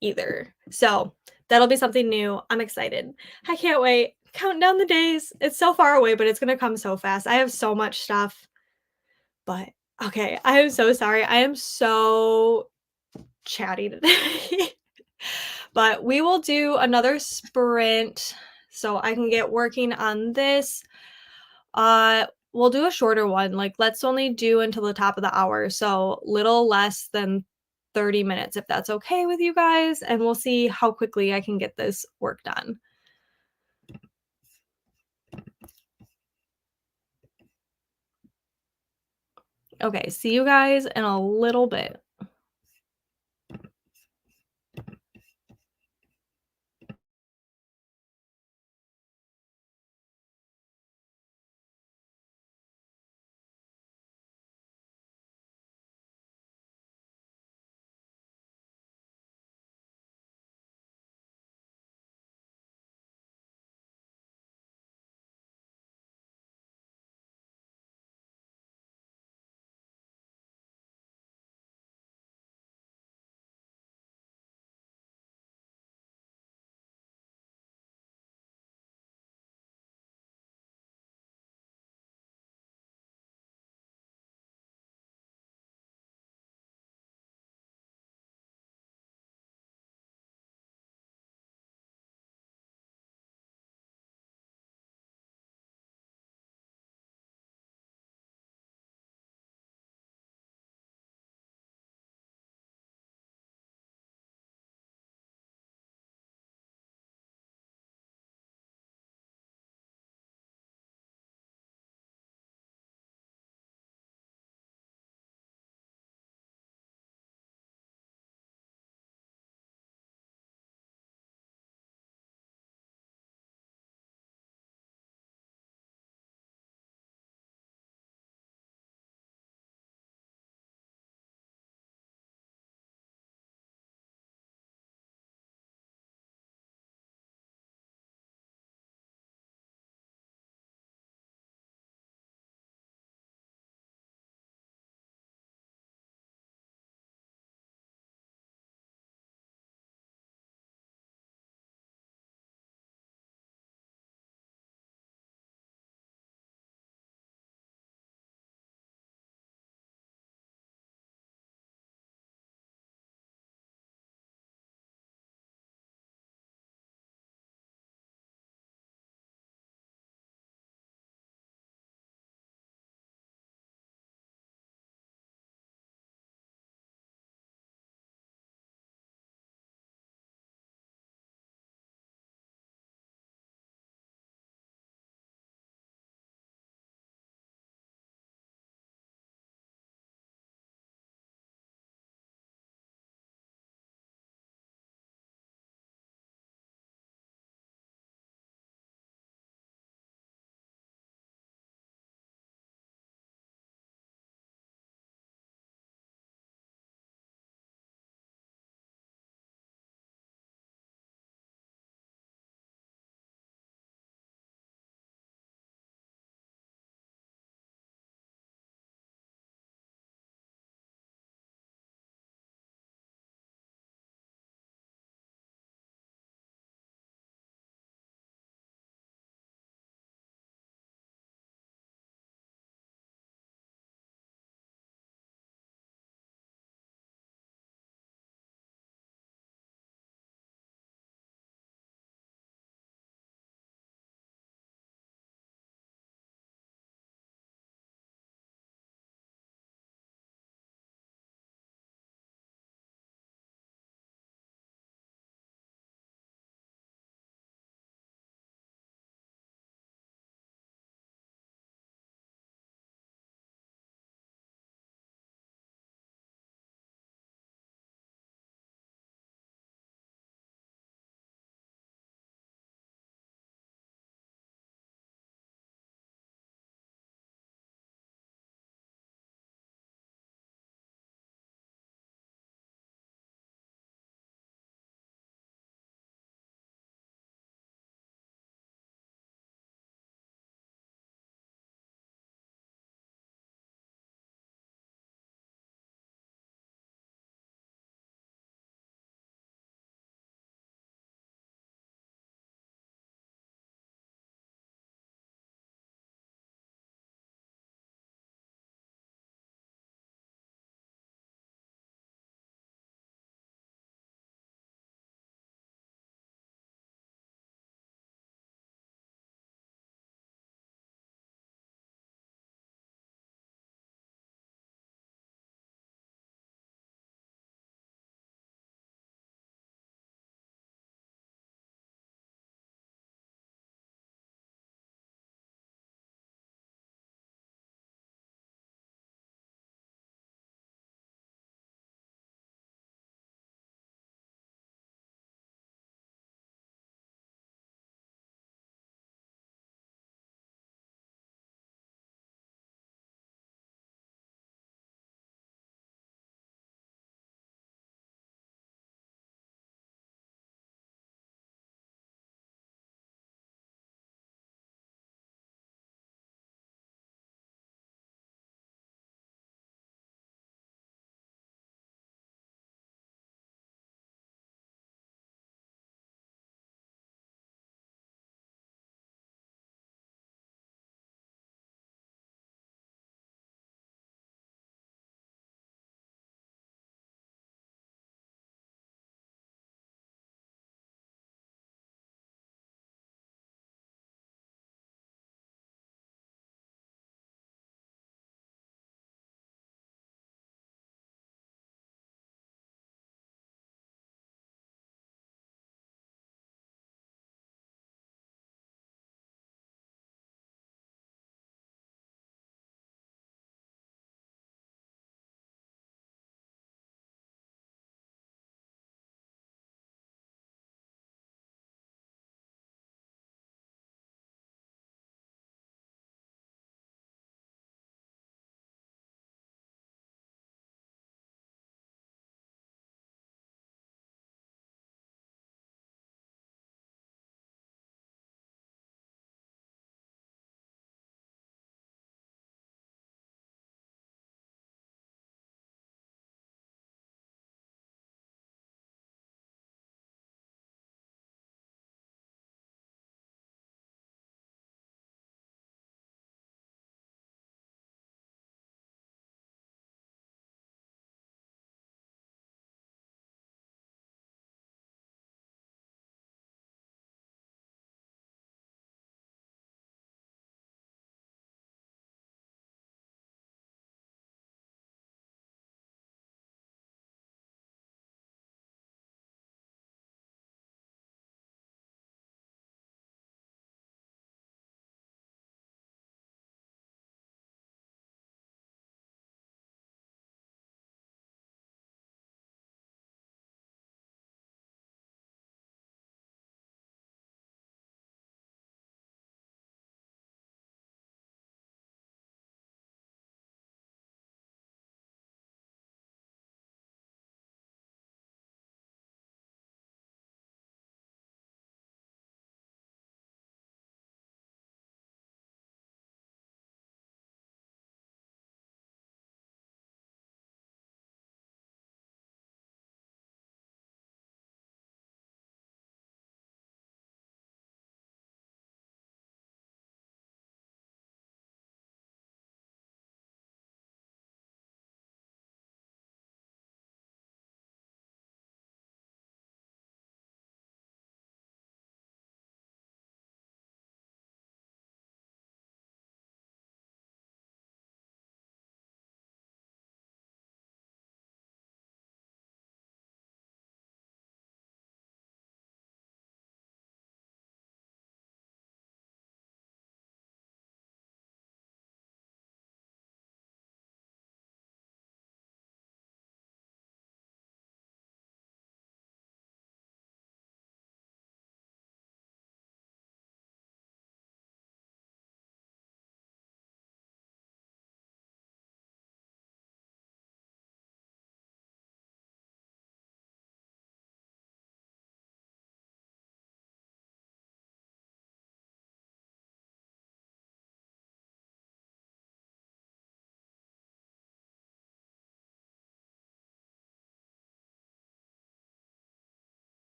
either. So, that'll be something new. I'm excited. I can't wait. Counting down the days. It's so far away, but it's gonna come so fast. I have so much stuff, but okay, I am so sorry. I am so chatty today. But we will do another sprint so I can get working on this. We'll do a shorter one. Like, let's only do until the top of the hour, so little less than 30 minutes, if that's okay with you guys, and we'll see how quickly I can get this work done. Okay, see you guys in a little bit.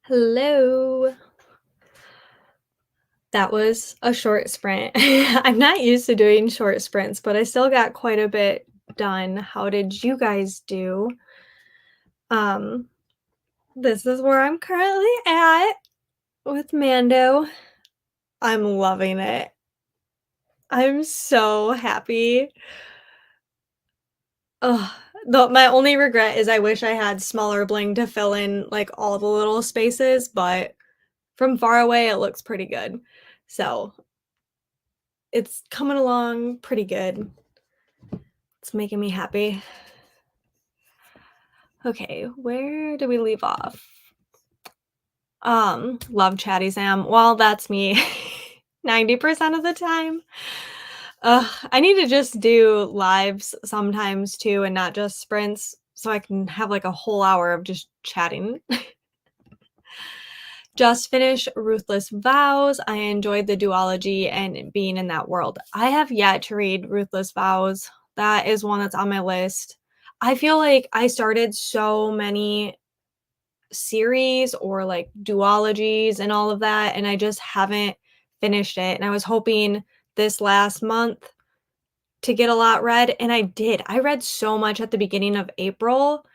Hello. That was a short sprint. I'm not used to doing short sprints, but I still got quite a bit done. How did you guys do? Um, this is where I'm currently at with Mando. I'm loving it. I'm so happy. Ugh. My only regret is I wish I had smaller bling to fill in like all the little spaces, but from far away it looks pretty good. So it's coming along pretty good. It's making me happy. Okay, where do we leave off? Love Chatty Sam. Well, that's me 90% of the time. I need to just do lives sometimes too and not just sprints so I can have like a whole hour of just chatting. Just finished Ruthless Vows. I enjoyed the duology and being in that world. I have yet to read Ruthless Vows. That is one that's on my list. I feel like I started so many series or like duologies and all of that, and I just haven't finished it. And I was hoping this last month to get a lot read, and I did. I read so much at the beginning of April,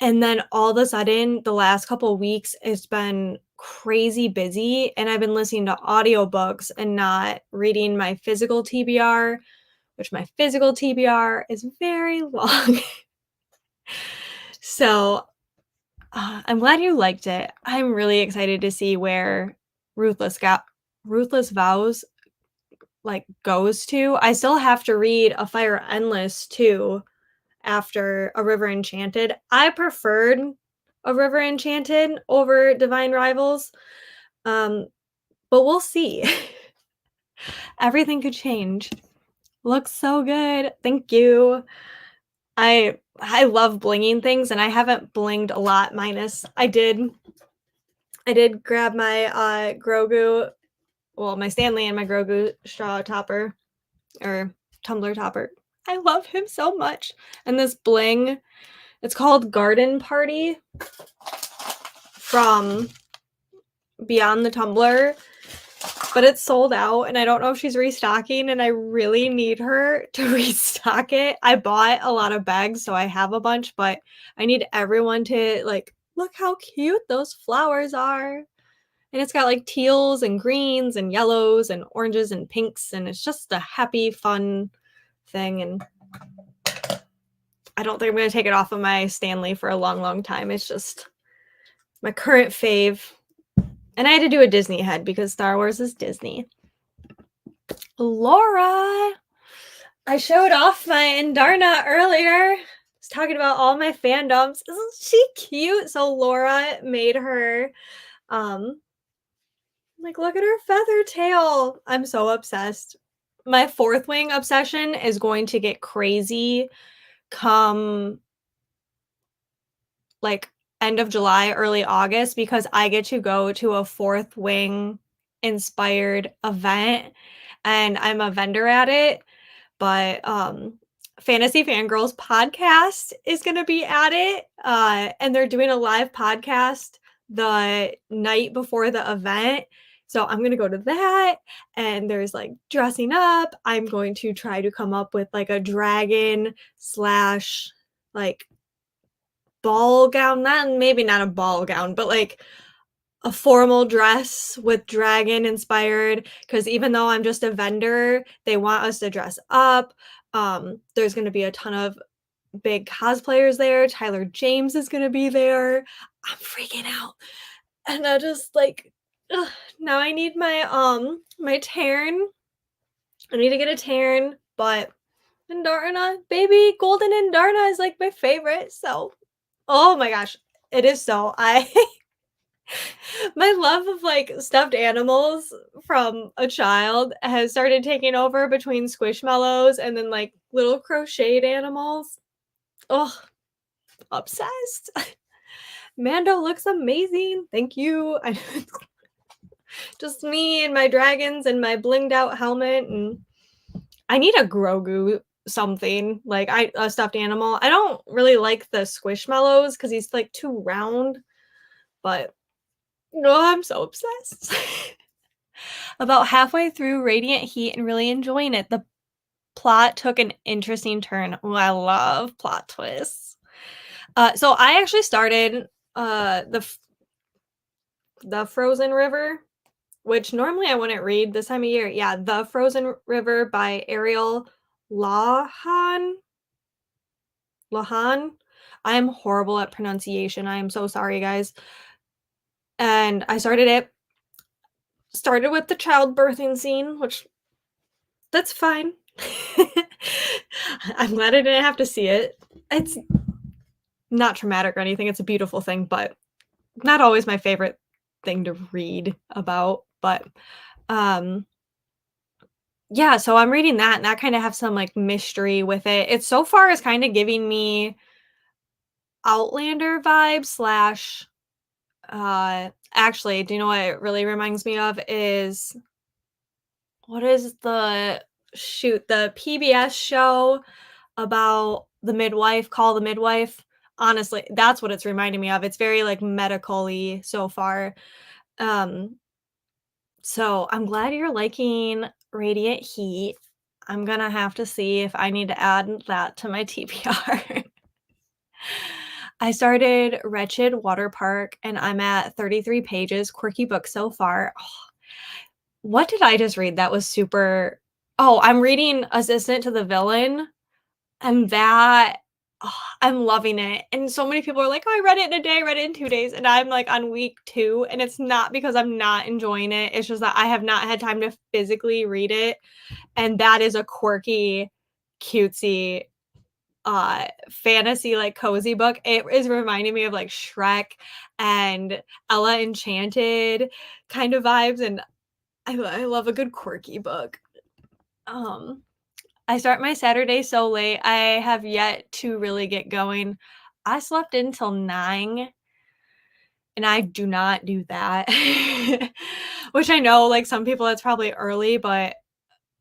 and then all of a sudden, the last couple of weeks, it's been crazy busy, and I've been listening to audiobooks and not reading my physical TBR, which my physical TBR is very long. So I'm glad you liked it. I'm really excited to see where Ruthless Vows like goes to. I still have to read A Fire Endless too after A River Enchanted. I preferred A River Enchanted over Divine Rivals. Um, but we'll see. Everything could change. Looks so good. Thank you. I love blinging things and I haven't blinged a lot minus I did grab my Grogu, well, my Stanley and my Grogu straw topper or tumbler topper. I love him so much. And this bling, it's called Garden Party from Beyond the Tumbler, but it's sold out and I don't know if she's restocking and I really need her to restock it. I bought a lot of bags, so I have a bunch, but I need everyone to like look how cute those flowers are. And it's got like teals and greens and yellows and oranges and pinks, and it's just a happy, fun thing. And I don't think I'm going to take it off of my Stanley for a long, long time. It's just my current fave. And I had to do a Disney head because Star Wars is Disney. Laura! I showed off my Indarna earlier. I was talking about all my fandoms. Isn't she cute? So Laura made her like, look at her feather tail. I'm so obsessed. My fourth wing obsession is going to get crazy come like end of July, early August, because I get to go to a fourth wing inspired event and I'm a vendor at it. But Fantasy Fangirls podcast is going to be at it. And they're doing a live podcast the night before the event. So I'm going to go to that. And there's like dressing up. I'm going to try to come up with like a dragon slash like ball gown. Maybe not a ball gown, but like a formal dress with dragon inspired, because even though I'm just a vendor, they want us to dress up. There's going to be a ton of big cosplayers there. Tyler James is going to be there. I'm freaking out. And I just like ugh, now I need my Tarn. I need to get a Tarn, but Indarna, baby, Golden Indarna is like my favorite. So, oh my gosh, it is so. I my love of like stuffed animals from a child has started taking over between Squishmallows and then like little crocheted animals. Oh, obsessed. Mando looks amazing. Thank you. Just me and my dragons and my blinged out helmet, and I need a Grogu something like a stuffed animal. I don't really like the Squishmallows because he's like too round, but No, I'm so obsessed. About halfway through Radiant Heat and really enjoying it. The plot took an interesting turn. Ooh, I love plot twists. So I actually started the Frozen River, which normally I wouldn't read this time of year. Yeah, The Frozen River by Ariel Lahan. Lahan. I am horrible at pronunciation. I am so sorry, guys. And I started with the childbirthing scene, which that's fine. I'm glad I didn't have to see it. It's not traumatic or anything. It's a beautiful thing, but not always my favorite thing to read about. But um yeah, so I'm reading that and that kind of have some like mystery with it. It so far is kind of giving me Outlander vibes slash actually, do you know what it really reminds me of is what is the PBS show about the midwife, Call the Midwife? Honestly, that's what it's reminding me of. It's very like medical-y so far. Um So I'm glad you're liking Radiant Heat. I'm gonna have to see if I need to add that to my TBR. I started Wretched Water Park and I'm at 33 pages, quirky book so far. What did I just read that was super Oh, I'm reading Assistant to the Villain, and that I'm loving it, and so many people are like, "Oh, I read it in a day, I read it in 2 days," and I'm, like, on week 2, and it's not because I'm not enjoying it, it's just that I have not had time to physically read it, and that is a quirky, cutesy, fantasy, like, cozy book. It is reminding me of, like, Shrek and Ella Enchanted kind of vibes, and I love a good quirky book. Um I start my Saturday so late, I have yet to really get going. I slept until 9, and I do not do that. Which I know, like, some people, that's probably early, but,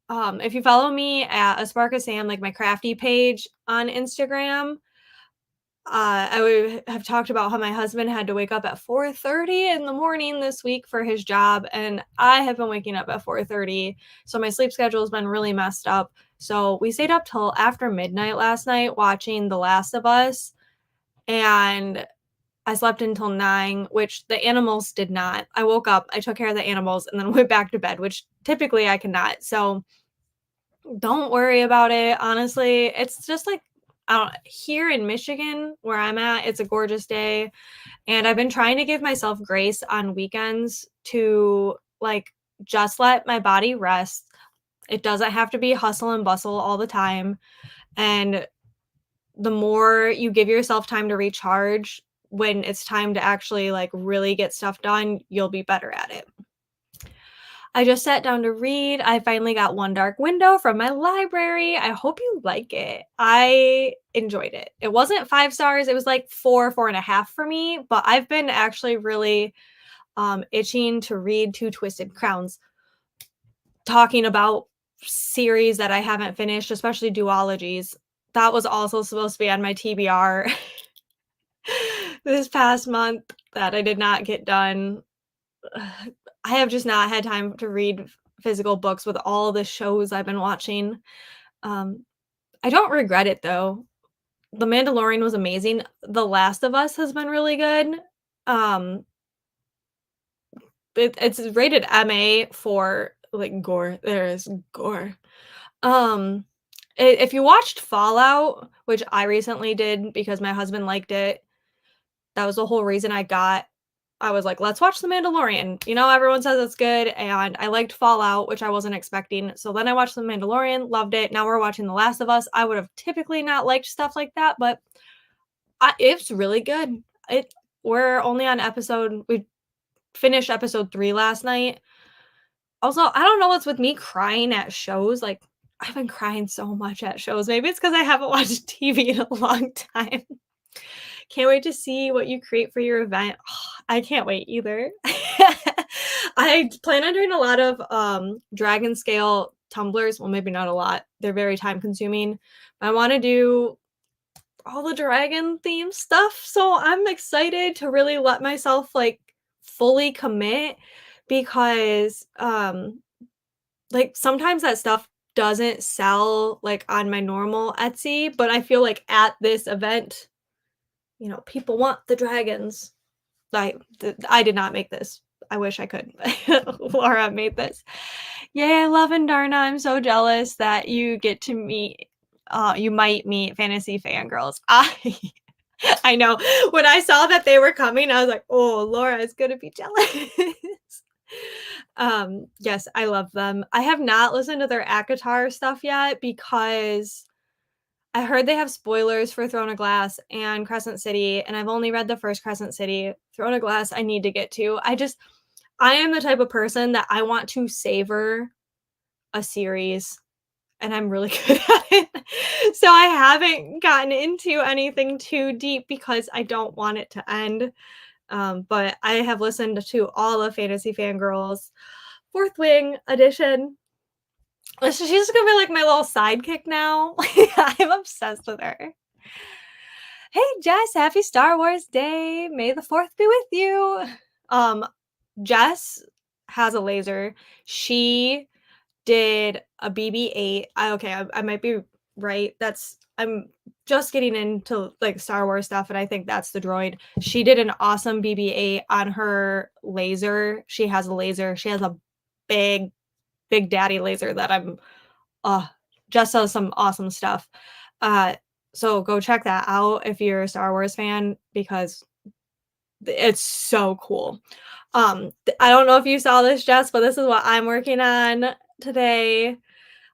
if you follow me at A Spark of Sam, like, my crafty page on Instagram, I would have talked about how my husband had to wake up at 4:30 in the morning this week for his job, and I have been waking up at 4:30, so my sleep schedule has been really messed up. So we stayed up till after midnight last night watching The Last of Us, and I slept until 9, which the animals did not. I woke up, I took care of the animals, and then went back to bed, which typically I cannot. So don't worry about it, honestly. It's just like, I don't here in Michigan, where I'm at, it's a gorgeous day, and I've been trying to give myself grace on weekends to, like, just let my body rest. It doesn't have to be hustle and bustle all the time, and the more you give yourself time to recharge, when it's time to actually, like, really get stuff done, you'll be better at it. I just sat down to read. I finally got One Dark Window from my library. I hope you like it. I enjoyed it. It wasn't 5 stars, it was like 4, 4.5 for me, but I've been actually really, itching to read Two Twisted Crowns, talking about series that I haven't finished, especially duologies. That was also supposed to be on my TBR this past month that I did not get done. I have just not had time to read physical books with all the shows I've been watching. Um, I don't regret it though. The Mandalorian was amazing. The Last of Us has been really good. Um, it's rated MA for like gore. There is gore. Um, if you watched Fallout, which I recently did because my husband liked it, that was the whole reason I was like, "Let's watch The Mandalorian." You know, everyone says it's good, and I liked Fallout, which I wasn't expecting. So then I watched The Mandalorian, loved it. Now we're watching The Last of Us. I would have typically not liked stuff like that, but it's really good. It we're only on we finished episode 3 last night. Also, I don't know what's with me crying at shows. Like, I've been crying so much at shows. Maybe it's because I haven't watched TV in a long time. Can't wait to see what you create for your event. I can't wait either. I plan on doing a lot of dragon scale tumblers. Well, maybe not a lot. They're very time consuming. I want to do all the dragon theme stuff. So I'm excited to really let myself like fully commit because like sometimes that stuff doesn't sell like on my normal Etsy, but I feel like at this event, people want the dragons. I did not make this. I wish I could. Laura made this. Yay, I love Darna. I'm so jealous that you get to meet you might meet fantasy fangirls. I know. When I saw that they were coming, I was like, "Oh, Laura is gonna be jealous." Yes, I love them. I have not listened to their ACOTAR stuff yet because I heard they have spoilers for Throne of Glass and Crescent City, and I've only read the first Crescent City. Throne of Glass, I need to get to. I am the type of person that I want to savor a series, and I'm really good at it. So I haven't gotten into anything too deep because I don't want it to end. But I have listened to all of Fantasy Fangirls Fourth Wing edition. She's just gonna be like my little sidekick now. I'm obsessed with her. Hey Jess, happy Star Wars Day. May the 4th be with you. Jess has a laser. She did a BB-8. I might be right. I'm just getting into like Star Wars stuff, and I think that's the droid. She did an awesome BB-8 on her laser. She has a laser. She has a big, big daddy laser that just does some awesome stuff. So go check that out if you're a Star Wars fan because it's so cool. I don't know if you saw this, Jess, but this is what I'm working on today.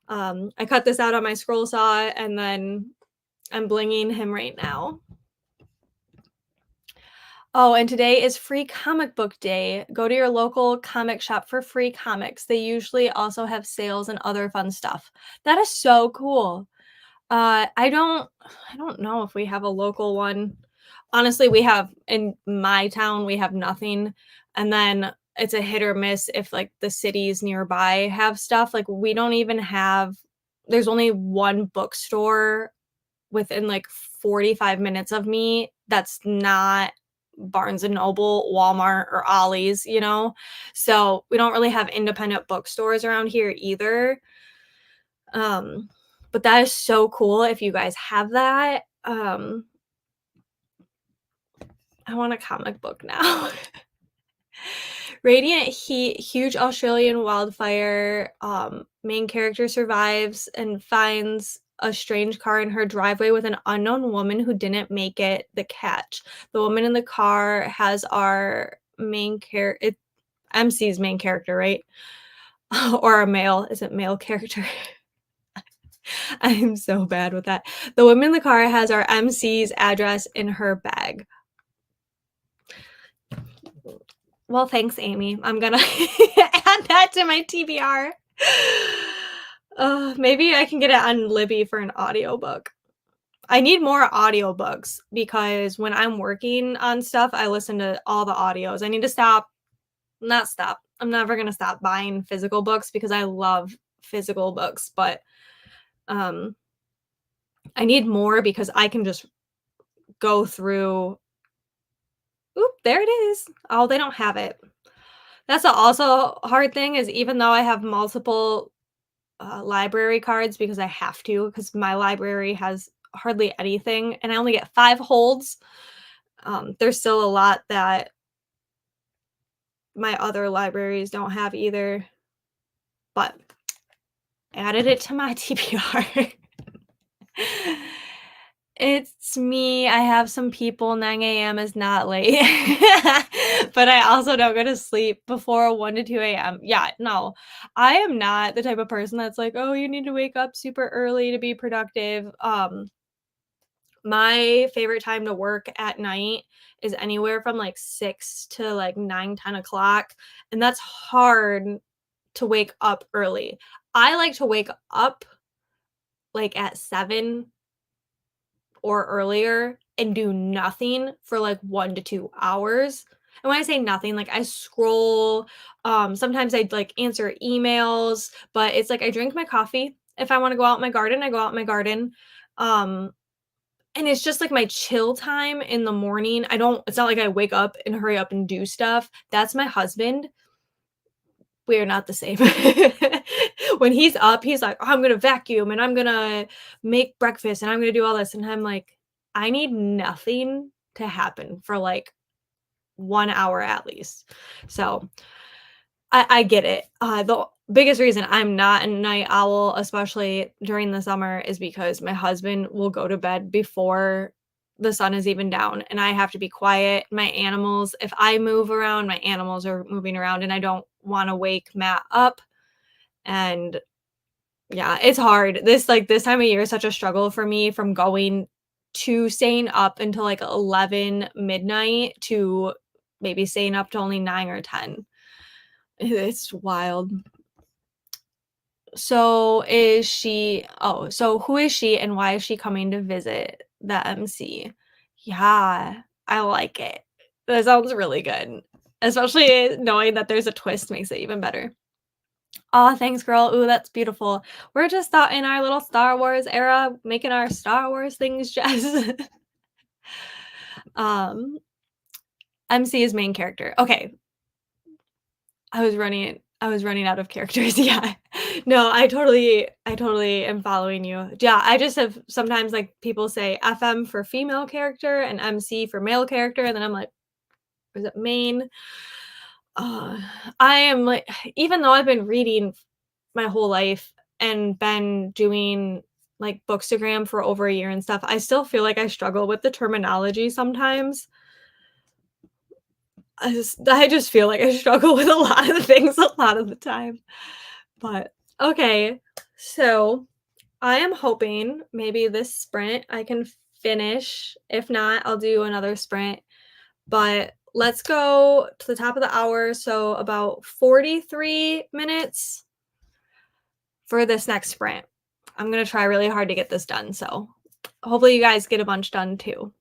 I cut this out on my scroll saw and then I'm blinging him right now. Oh, and today is Free Comic Book Day. Go to your local comic shop for free comics. They usually also have sales and other fun stuff. That is so cool. I don't know if we have a local one. Honestly, we have in my town, we have nothing. And then it's a hit or miss if like the cities nearby have stuff. Like we don't even have there's only one bookstore within like 45 minutes of me that's not Barnes and Noble, Walmart, or Ollie's, So we don't really have independent bookstores around here either. But that is so cool if you guys have that. I want a comic book now. Radiant Heat, huge Australian wildfire. Main character survives and finds a strange car in her driveway with an unknown woman who didn't make it the catch. The woman in the car has our main character, MC's main character, right? Or a male, is it male character? I'm so bad with that. The woman in the car has our MC's address in her bag. Well, thanks, Amy. I'm gonna add that to my TBR. Maybe I can get it on Libby for an audiobook. I need more audiobooks because when I'm working on stuff, I listen to all the audios. I need to not stop. I'm never gonna stop buying physical books because I love physical books, but I need more because I can just go through. Oop, there it is. Oh, they don't have it. That's also a hard thing is even though I have multiple library cards because I have to because my library has hardly anything and I only get 5 holds. There's still a lot that my other libraries don't have either, but added it to my TBR. It's me. I have some people. 9 a.m. is not late. But I also don't go to sleep before 1 to 2 a.m. Yeah, no. I am not the type of person that's like, "Oh, you need to wake up super early to be productive." My favorite time to work at night is anywhere from like 6 to like 9, 10 o'clock, and that's hard to wake up early. I like to wake up like at 7 or earlier and do nothing for like 1 to 2 hours. And when I say nothing, like I scroll, sometimes I'd like answer emails, but it's like I drink my coffee. If I want to go out in my garden, I go out in my garden. and it's just, like, my chill time in the morning. I don't it's not like I wake up and hurry up and do stuff. That's my husband. We are not the same. When he's up, he's like, "Oh, I'm gonna vacuum, and I'm gonna make breakfast, and I'm gonna do all this," and I'm like, "I need nothing to happen for, like, 1 hour at least." So, I get it. The biggest reason I'm not a night owl, especially during the summer, is because my husband will go to bed before the sun is even down, and I have to be quiet. My animals, if I move around, my animals are moving around, and I don't wanna wake Matt up, and yeah, it's hard. This time of year is such a struggle for me from going to staying up until, like, 11 midnight to maybe staying up to only 9 or 10. It's wild. So who is she and why is she coming to visit the MC? Yeah, I like it. That sounds really good. Especially knowing that there's a twist makes it even better. Aw, thanks, girl. Ooh, that's beautiful. We're just out in our little Star Wars era, making our Star Wars things, Jess. Um, MC is main character. Okay, I was running out of characters, yeah. No, I totally am following you. Yeah, I just have sometimes, like, people say FM for female character and MC for male character, and then I'm like, "Is it main?" Uh, I am, like even though I've been reading my whole life and been doing, like, Bookstagram for over a year and stuff, I still feel like I struggle with the terminology sometimes. I just feel like I struggle with a lot of things a lot of the time. But, okay, so I am hoping maybe this sprint I can finish. If not, I'll do another sprint. But let's go to the top of the hour, so about 43 minutes for this next sprint. I'm gonna try really hard to get this done, so hopefully you guys get a bunch done too.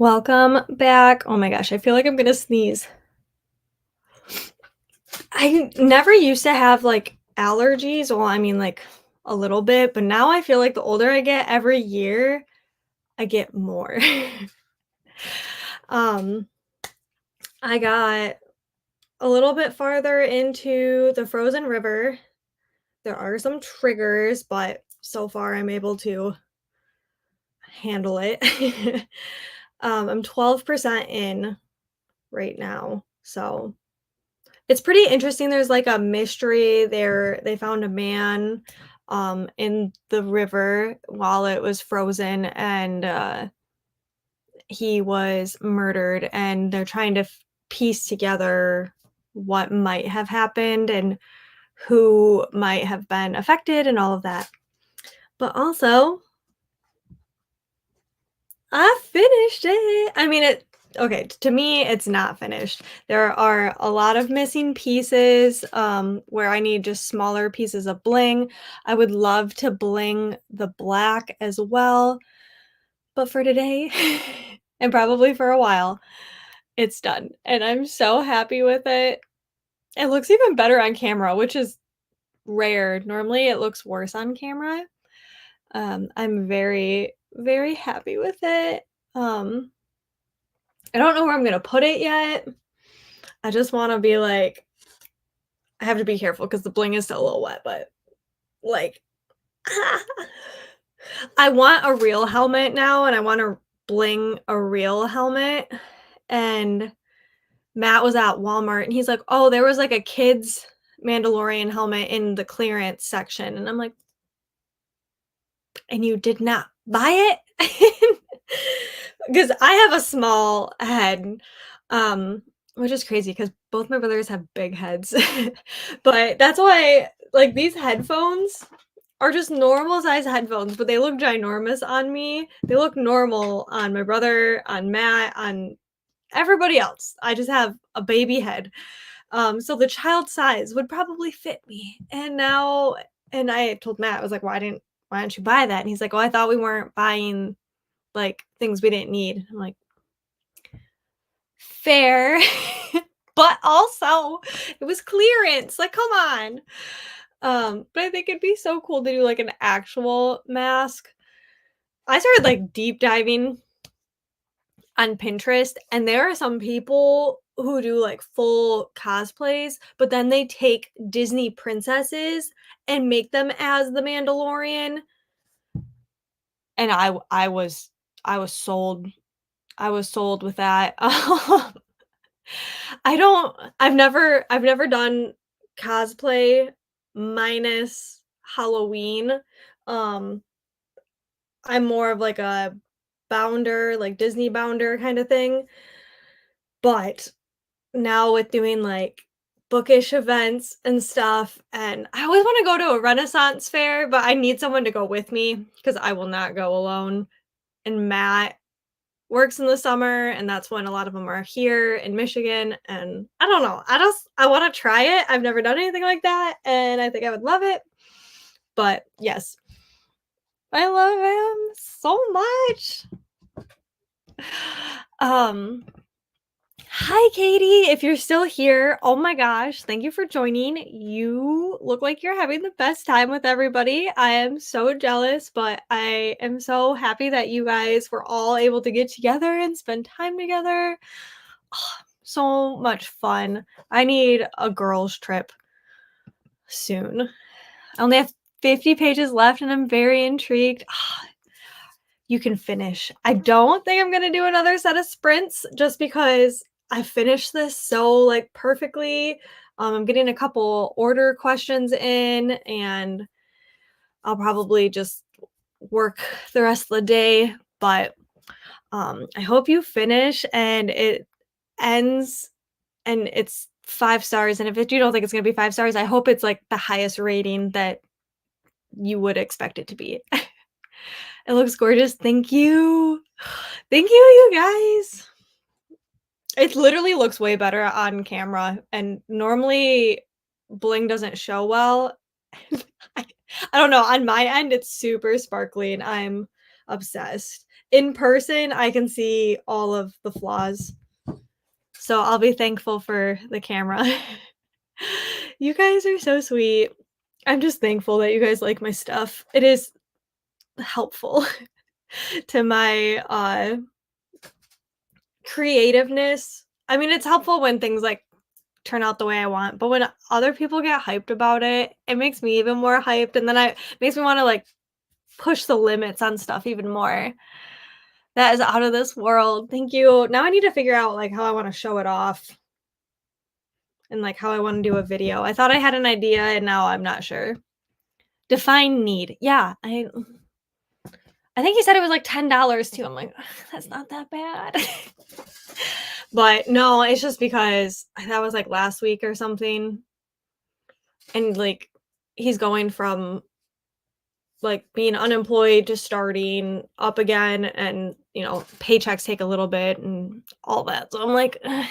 Welcome back. Oh my gosh, I feel like I'm gonna sneeze. I never used to have like allergies. Well, I mean, like a little bit, but now I feel like the older I get, every year I get more. um, I got a little bit farther into the frozen river. There are some triggers, but so far I'm able to handle it. I'm 12% in right now. So it's pretty interesting. There's like a mystery there. They found a man in the river while it was frozen, and he was murdered, and they're trying to piece together what might have happened and who might have been affected and all of that. But also, I finished it. I mean, okay, to me, it's not finished. There are a lot of missing pieces, where I need just smaller pieces of bling. I would love to bling the black as well, but for today, and probably for a while, it's done, and I'm so happy with it. It looks even better on camera, which is rare. Normally, it looks worse on camera. I'm very, very happy with it. Um, I don't know where I'm gonna put it yet. I just wanna be like I have to be careful because the bling is still a little wet, but, like, I want a real helmet now, and I wanna bling a real helmet, and Matt was at Walmart, and he's like, "Oh, there was, like, a kid's Mandalorian helmet in the clearance section," and I'm like, "And you did not buy it?" Because I have a small head, which is crazy because both my brothers have big heads. But that's why, like, these headphones are just normal size headphones, but they look ginormous on me. They look normal on my brother, on Matt, on everybody else. I just have a baby head. So the child size would probably fit me. And I told Matt, I was like, why don't you buy that? And he's like, "Oh, I thought we weren't buying like things we didn't need." I'm like, fair. But also it was clearance. Like, come on. But I think it'd be so cool to do like an actual mask. I started like deep diving on Pinterest, and there are some people who do like full cosplays, but then they take Disney princesses and make them as the Mandalorian. And I was sold. I was sold with that. I've never done cosplay minus Halloween. Um, I'm more of like a bounder, like Disney bounder kind of thing. But now with doing like bookish events and stuff, and I always want to go to a Renaissance fair, but I need someone to go with me because I will not go alone. And Matt works in the summer, and that's when a lot of them are here in Michigan, and I don't know, I wanna try it. I've never done anything like that, and I think I would love it. But yes, I love him so much. Um, Hi, Katie, if you're still here, oh my gosh, thank you for joining. You look like you're having the best time with everybody. I am so jealous, but I am so happy that you guys were all able to get together and spend time together. So much fun. I need a girls' trip soon. I only have 50 pages left and I'm very intrigued. You can finish. I don't think I'm gonna do another set of sprints just because I finished this so like perfectly. I'm getting a couple order questions in, and I'll probably just work the rest of the day. But I hope you finish and it ends and it's 5 stars. And if you don't think it's gonna be 5 stars, I hope it's like the highest rating that you would expect it to be. It looks gorgeous. Thank you. Thank you, you guys. It literally looks way better on camera, and normally bling doesn't show well. I I don't know, on my end, it's super sparkly, and I'm obsessed. in person, I can see all of the flaws. So I'll be thankful for the camera. You guys are so sweet. I'm just thankful that you guys like my stuff. It is helpful to my creativeness. I mean, it's helpful when things like turn out the way I want, but when other people get hyped about it, it makes me even more hyped and then I makes me want to like push the limits on stuff even more. That is out of this world. Thank you. Now I need to figure out like how I want to show it off and like how I want to do a video. I thought I had an idea and now I'm not sure. Define need. Yeah, I think he said it was like $10 too. I'm like, that's not that bad. But no, it's just because that was like last week or something. And like he's going from like being unemployed to starting up again and paychecks take a little bit and all that. So I'm like, ugh,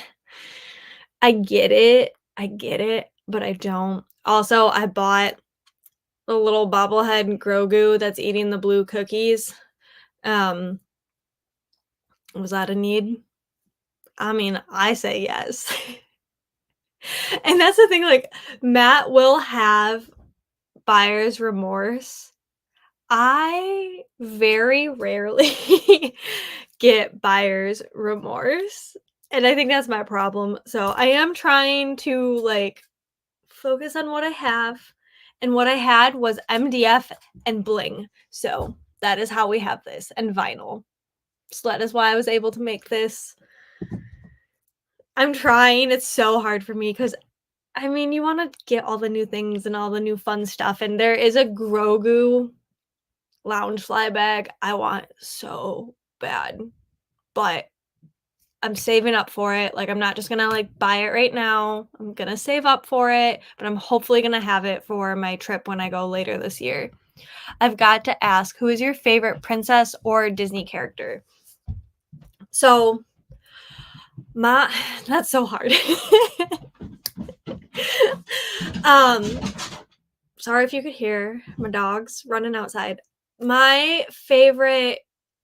I get it. I get it, but I don't. Also, I bought a little bobblehead Grogu that's eating the blue cookies. Um, was that a need? I mean, I say yes. And that's the thing, like, Matt will have buyer's remorse. I very rarely get buyer's remorse, and I think that's my problem. So I am trying to, like, focus on what I have, and what I had was MDF and bling. So that is how we have this, and vinyl. So that is why I was able to make this. I'm trying, it's so hard for me because I mean, you wanna get all the new things and all the new fun stuff, and there is a Grogu Loungefly bag I want so bad, but I'm saving up for it, like, I'm not just gonna, like, buy it right now, I'm gonna save up for it, but I'm hopefully gonna have it for my trip when I go later this year. I've got to ask, who is your favorite princess or Disney character? So, my that's so hard. Um, sorry if you could hear my dogs running outside. My favorite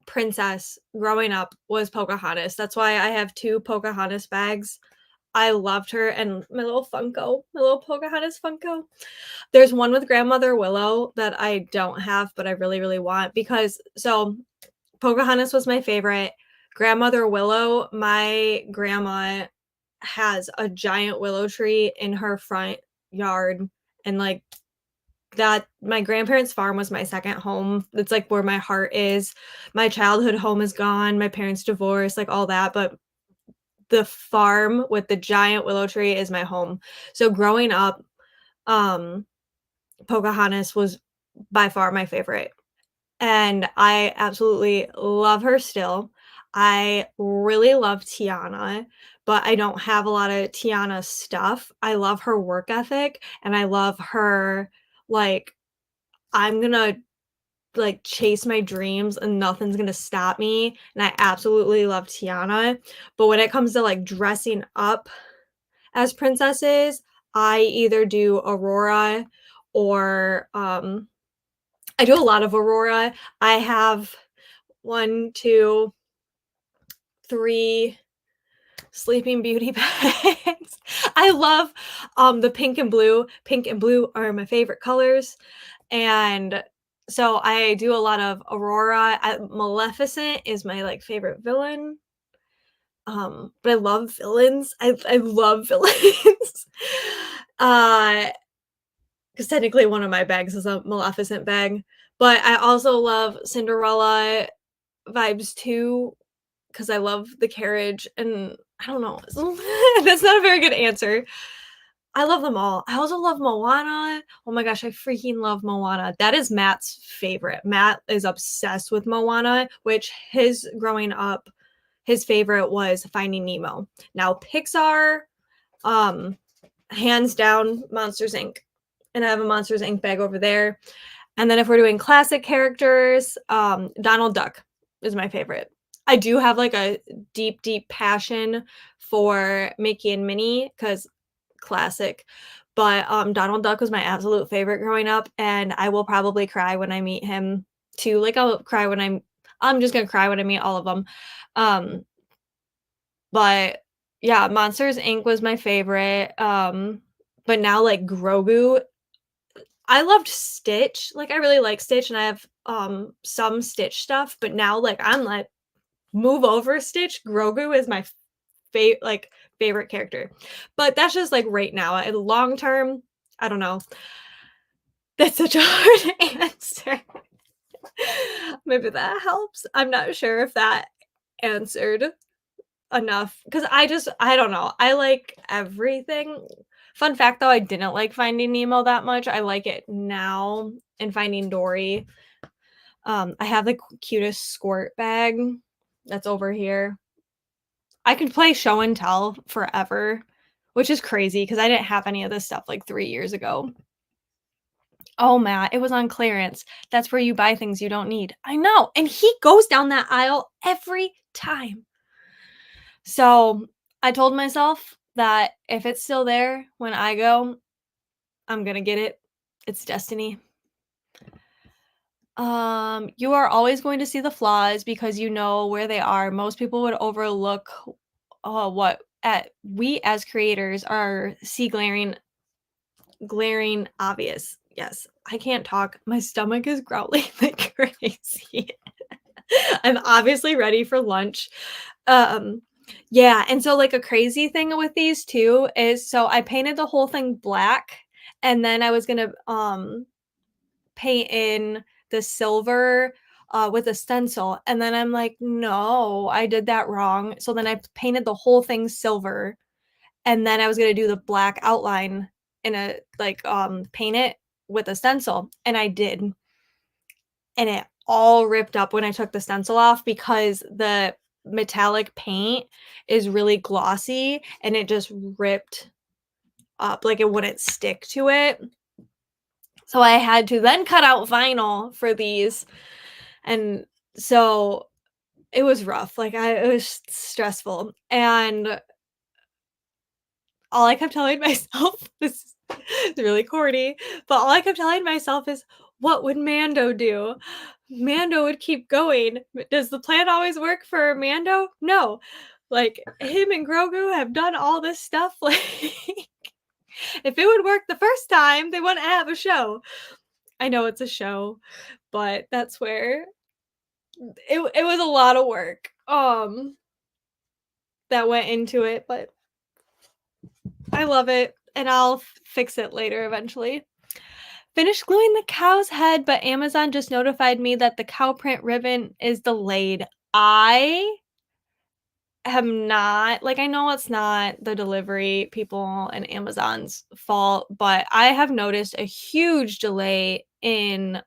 princess growing up was Pocahontas. That's why I have 2 Pocahontas bags. I loved her and my little Funko, my little Pocahontas Funko. There's one with Grandmother Willow that I don't have, but I really, really want because Pocahontas was my favorite. Grandmother Willow, my grandma has a giant willow tree in her front yard and like that my grandparents' farm was my second home. It's like where my heart is. My childhood home is gone, my parents divorced, like all that, but the farm with the giant willow tree is my home. So growing up, um, Pocahontas was by far my favorite, and I absolutely love her still. I really love Tiana, but I don't have a lot of Tiana stuff. I love her work ethic, and I love her, like, I'm gonna like chase my dreams and nothing's gonna stop me. And I absolutely love Tiana. But when it comes to like dressing up as princesses, I either do Aurora or I do a lot of Aurora. I have one, two, three Sleeping Beauty bags. I love the pink and blue. Pink and blue are my favorite colors. And so I do a lot of Aurora. Maleficent is my like favorite villain. But I love villains. I love villains. uh, because technically one of my bags is a Maleficent bag, but I also love Cinderella vibes too because I love the carriage and I don't know. That's not a very good answer. I love them all. I also love Moana. Oh my gosh, I freaking love Moana. That is Matt's favorite. Matt is obsessed with Moana, which his growing up, his favorite was Finding Nemo. Now Pixar, um, hands down Monsters Inc. And I have a Monsters Inc. bag over there. And then if we're doing classic characters, Donald Duck is my favorite. I do have like a deep, deep passion for Mickey and Minnie because classic. But Donald Duck was my absolute favorite growing up, and I will probably cry when I meet him too. Like I'll cry when I'm just gonna cry when I meet all of them. Um, but yeah, Monsters Inc. was my favorite. But now like Grogu, I loved Stitch. Like I really like Stitch and I have some Stitch stuff, but now like I'm like move over Stitch. Grogu is my favorite character. But that's just like right now. Long term, I don't know. That's such a hard answer. Maybe that helps. I'm not sure if that answered enough because I don't know. I like everything. Fun fact though, I didn't like Finding Nemo that much. I like it now in Finding Dory. I have the cutest squirt bag that's over here. I could play show and tell forever, which is crazy because I didn't have any of this stuff like 3 years ago. Oh, Matt, it was on clearance. That's where you buy things you don't need. I know. And he goes down that aisle every time. So I told myself that if it's still there when I go, I'm going to get it. It's destiny. You are always going to see the flaws because you know where they are. Most people would overlook what at we as creators are see glaring obvious. Yes, I can't talk. My stomach is growling like crazy. I'm obviously ready for lunch. Um, yeah, and so, like, a crazy thing with these too is so I painted the whole thing black, and then I was gonna, paint in the silver, with a stencil, and then I'm like, "No, I did that wrong." So then I painted the whole thing silver, and then I was gonna do the black outline in a like, paint it with a stencil, and I did, and it all ripped up when I took the stencil off because the metallic paint is really glossy, and it just ripped up, like, it wouldn't stick to it. So I had to then cut out vinyl for these, and so it was rough, like, it was stressful, and all I kept telling myself this is really corny, but all I kept telling myself is, "What would Mando do?" Mando would keep going. Does the plan always work for Mando? No. Like, him and Grogu have done all this stuff, like, if it would work the first time, they wouldn't have a show. I know it's a show, but that's where it was a lot of work, that went into it, but I love it, and I'll fix it later eventually. Finished gluing the cow's head, but Amazon just notified me that the cow print ribbon is delayed. I am not like, I know it's not the delivery people and Amazon's fault, but I have noticed a huge delay in,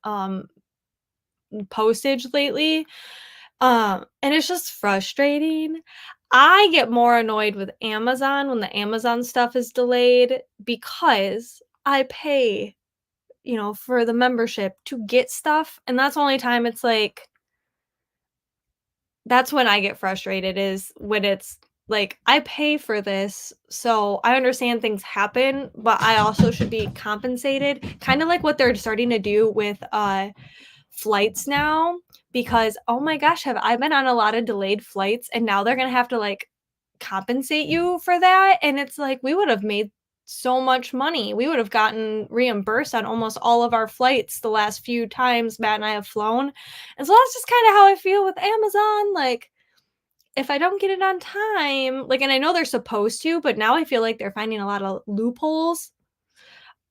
postage lately, and it's just frustrating. I get more annoyed with Amazon when the Amazon stuff is delayed because I pay, for the membership to get stuff, and that's the only time it's like that's when I get frustrated is when it's like, I pay for this, so I understand things happen, but I also should be compensated, kinda like what they're starting to do with, flights now because, oh my gosh, have I been on a lot of delayed flights, and now they're gonna have to, like, compensate you for that, and it's like, we would have made so much money. We would have gotten reimbursed on almost all of our flights the last few times Matt and I have flown, and so that's just kinda how I feel with Amazon, like, if I don't get it on time, like, and I know they're supposed to, but now I feel like they're finding a lot of loopholes.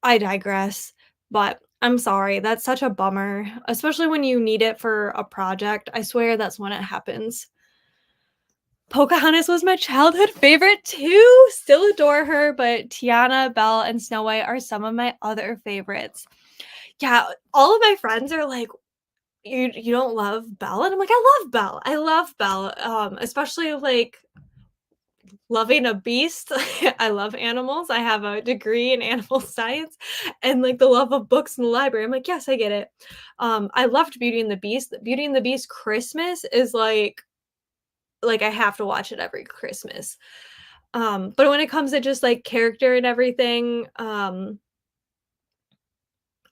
I digress, but I'm sorry, that's such a bummer, especially when you need it for a project. I swear that's when it happens. Pocahontas was my childhood favorite too. Still adore her, but Tiana, Belle, and Snow White are some of my other favorites. Yeah, all of my friends are like, "You don't love Belle?" And I'm like, "I love Belle. I love Belle." Especially like loving a beast. I love animals. I have a degree in animal science and like the love of books in the library. I'm like, yes, I get it. I loved Beauty and the Beast. Beauty and the Beast Christmas is like I have to watch it every Christmas. But when it comes to just like character and everything, I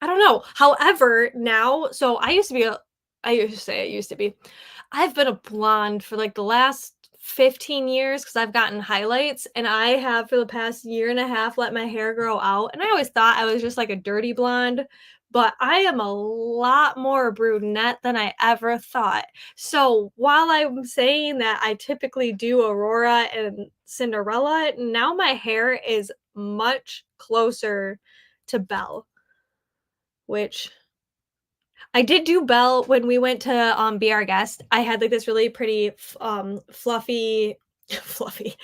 don't know. However, now, so I used to be I used to say it used to be. I've been a blonde for like the last 15 years because I've gotten highlights, and I have for the past year and a half let my hair grow out. And I always thought I was just like a dirty blonde, but I am a lot more brunette than I ever thought. So while I'm saying that I typically do Aurora and Cinderella, now my hair is much closer to Belle, which I did do Belle when we went to, Be Our Guest. I had, like, this really pretty fluffy fluffy.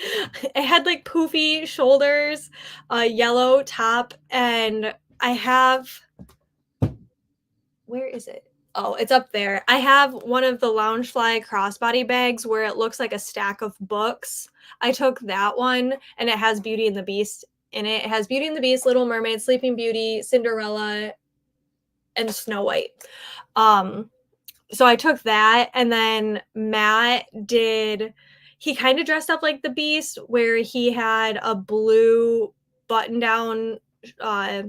It had, like, poofy shoulders, a yellow top, and I have where is it? Oh, it's up there. I have one of the Loungefly crossbody bags where it looks like a stack of books. I took that one, and it has Beauty and the Beast in it. It has Beauty and the Beast, Little Mermaid, Sleeping Beauty, Cinderella, and Snow White. Um, so I took that, and then Matt did he kind of dressed up like the Beast, where he had a blue button down uh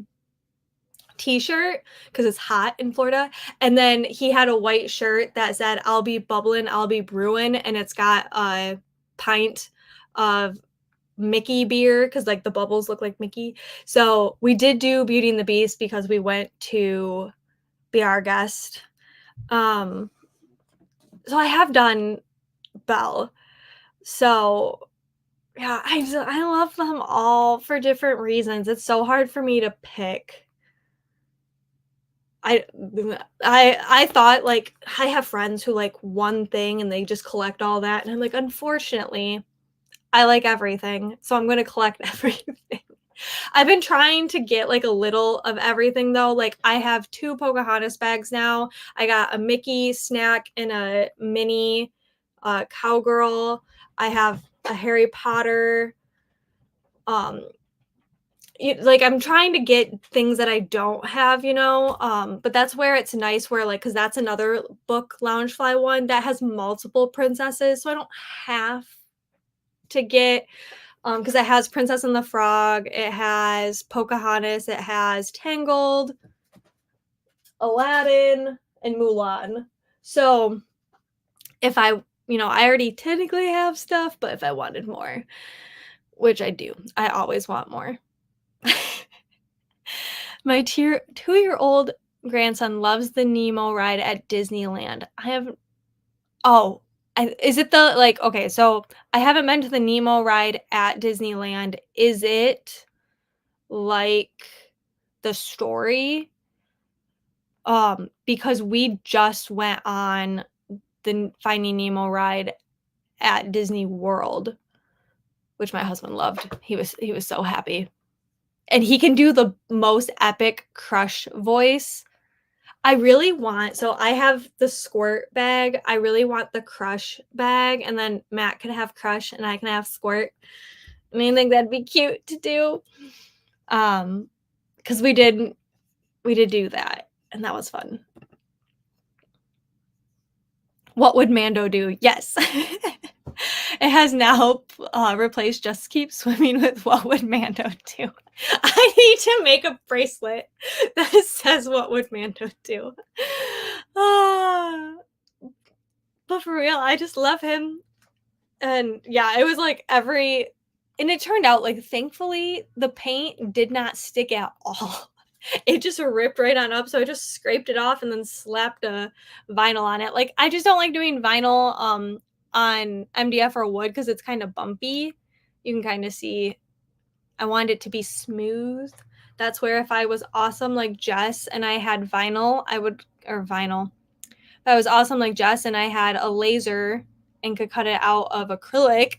t-shirt because it's hot in Florida, and then he had a white shirt that said I'll be bubbling, I'll be brewing, and it's got a pint of Mickey beer because like the bubbles look like Mickey. So we did do Beauty and the Beast because we went to Be Our Guest. um so I have done Belle. So yeah, I love them all for different reasons. It's so hard for me to pick. I I thought like I have friends who like one thing and they just collect all that, and I'm like, unfortunately, I like everything, so I'm gonna collect everything. I've been trying to get like a little of everything though. Like I have two Pocahontas bags now. I got a Mickey snack and a mini cowgirl. I have a Harry Potter. Um, like I'm trying to get things that I don't have, but that's where it's nice where like because that's another book Loungefly one that has multiple princesses, so I don't have to get because it has Princess and the Frog, it has Pocahontas, it has Tangled, Aladdin, and Mulan. So if I already technically have stuff, but if I wanted more, which I do, I always want more. My 2-year-old grandson loves the Nemo ride at Disneyland. I have oh, is it the like okay, so I haven't been to the Nemo ride at Disneyland. Is it like the story? Because we just went on the Finding Nemo ride at Disney World, which my husband loved. He was so happy. And he can do the most epic Crush voice. I really want so I have the Squirt bag. I really want the Crush bag, and then Matt can have Crush and I can have Squirt. And I think that'd be cute to do. Because we did do that, and that was fun. What would Mando do? Yes. It has now replaced Just Keep Swimming with What Would Mando Do? I need to make a bracelet that says What Would Mando Do? Ah, but for real, I just love him. And yeah, it was like and it turned out like thankfully the paint did not stick at all. It just ripped right on up, so I just scraped it off and then slapped a vinyl on it. Like I just don't like doing vinyl on MDF or wood because it's kind of bumpy. You can kind of see I wanted it to be smooth. That's where if I was awesome like Jess and I had vinyl, or vinyl. If I was awesome like Jess and I had a laser and could cut it out of acrylic,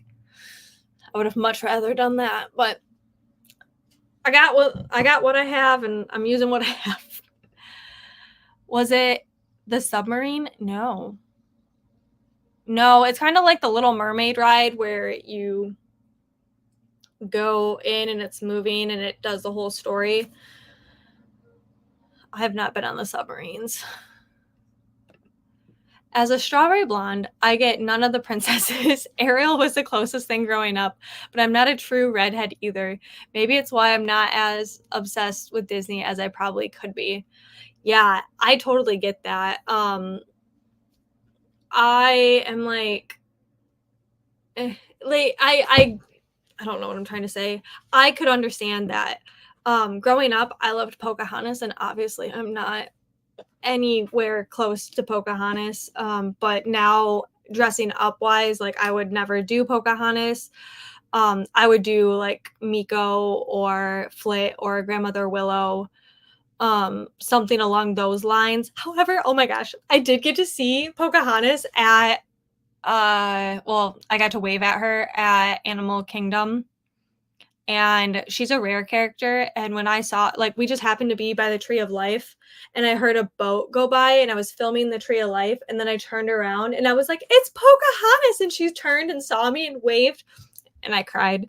I would have much rather done that. But I got what I have, and I'm using what I have. Was it the submarine? No. No, it's kind of like the Little Mermaid ride where you go in and it's moving and it does the whole story. I have not been on the submarines. As a strawberry blonde, I get none of the princesses. Ariel was the closest thing growing up, but I'm not a true redhead either. Maybe it's why I'm not as obsessed with Disney as I probably could be. Yeah, I totally get that. I am eh, like I don't know what I'm trying to say. I could understand that. Growing up, I loved Pocahontas, and obviously, I'm not anywhere close to Pocahontas. But now, dressing up wise, like I would never do Pocahontas. I would do like Miko or Flit or Grandmother Willow, something along those lines. However, oh my gosh, I did get to see Pocahontas at well, I got to wave at her at Animal Kingdom, and she's a rare character. And when I saw, like, we just happened to be by the Tree of Life, and I heard a boat go by, and I was filming the Tree of Life, and then I turned around and I was like, it's Pocahontas, and she turned and saw me and waved, and I cried.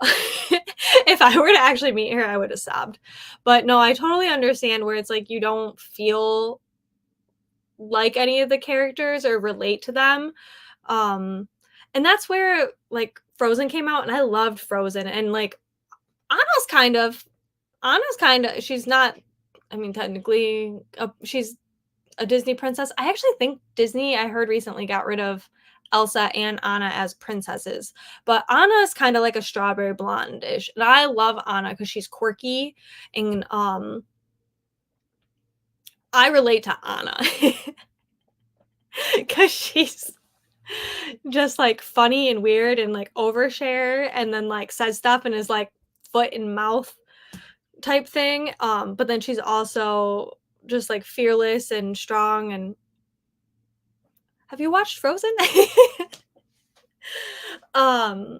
If I were to actually meet her, I would have sobbed. But no, I totally understand where it's like you don't feel like any of the characters or relate to them. Um, and that's where like Frozen came out, and I loved Frozen. And like Anna's kind of she's not, I mean, technically she's a Disney princess. I actually think Disney, I heard recently, got rid of Elsa and Anna as princesses. But Anna is kind of like a strawberry blonde-ish. And I love Anna because she's quirky, and I relate to Anna because she's just like funny and weird and like overshare, and then like says stuff and is like foot and mouth type thing. But then she's also just like fearless and strong. And have you watched Frozen? um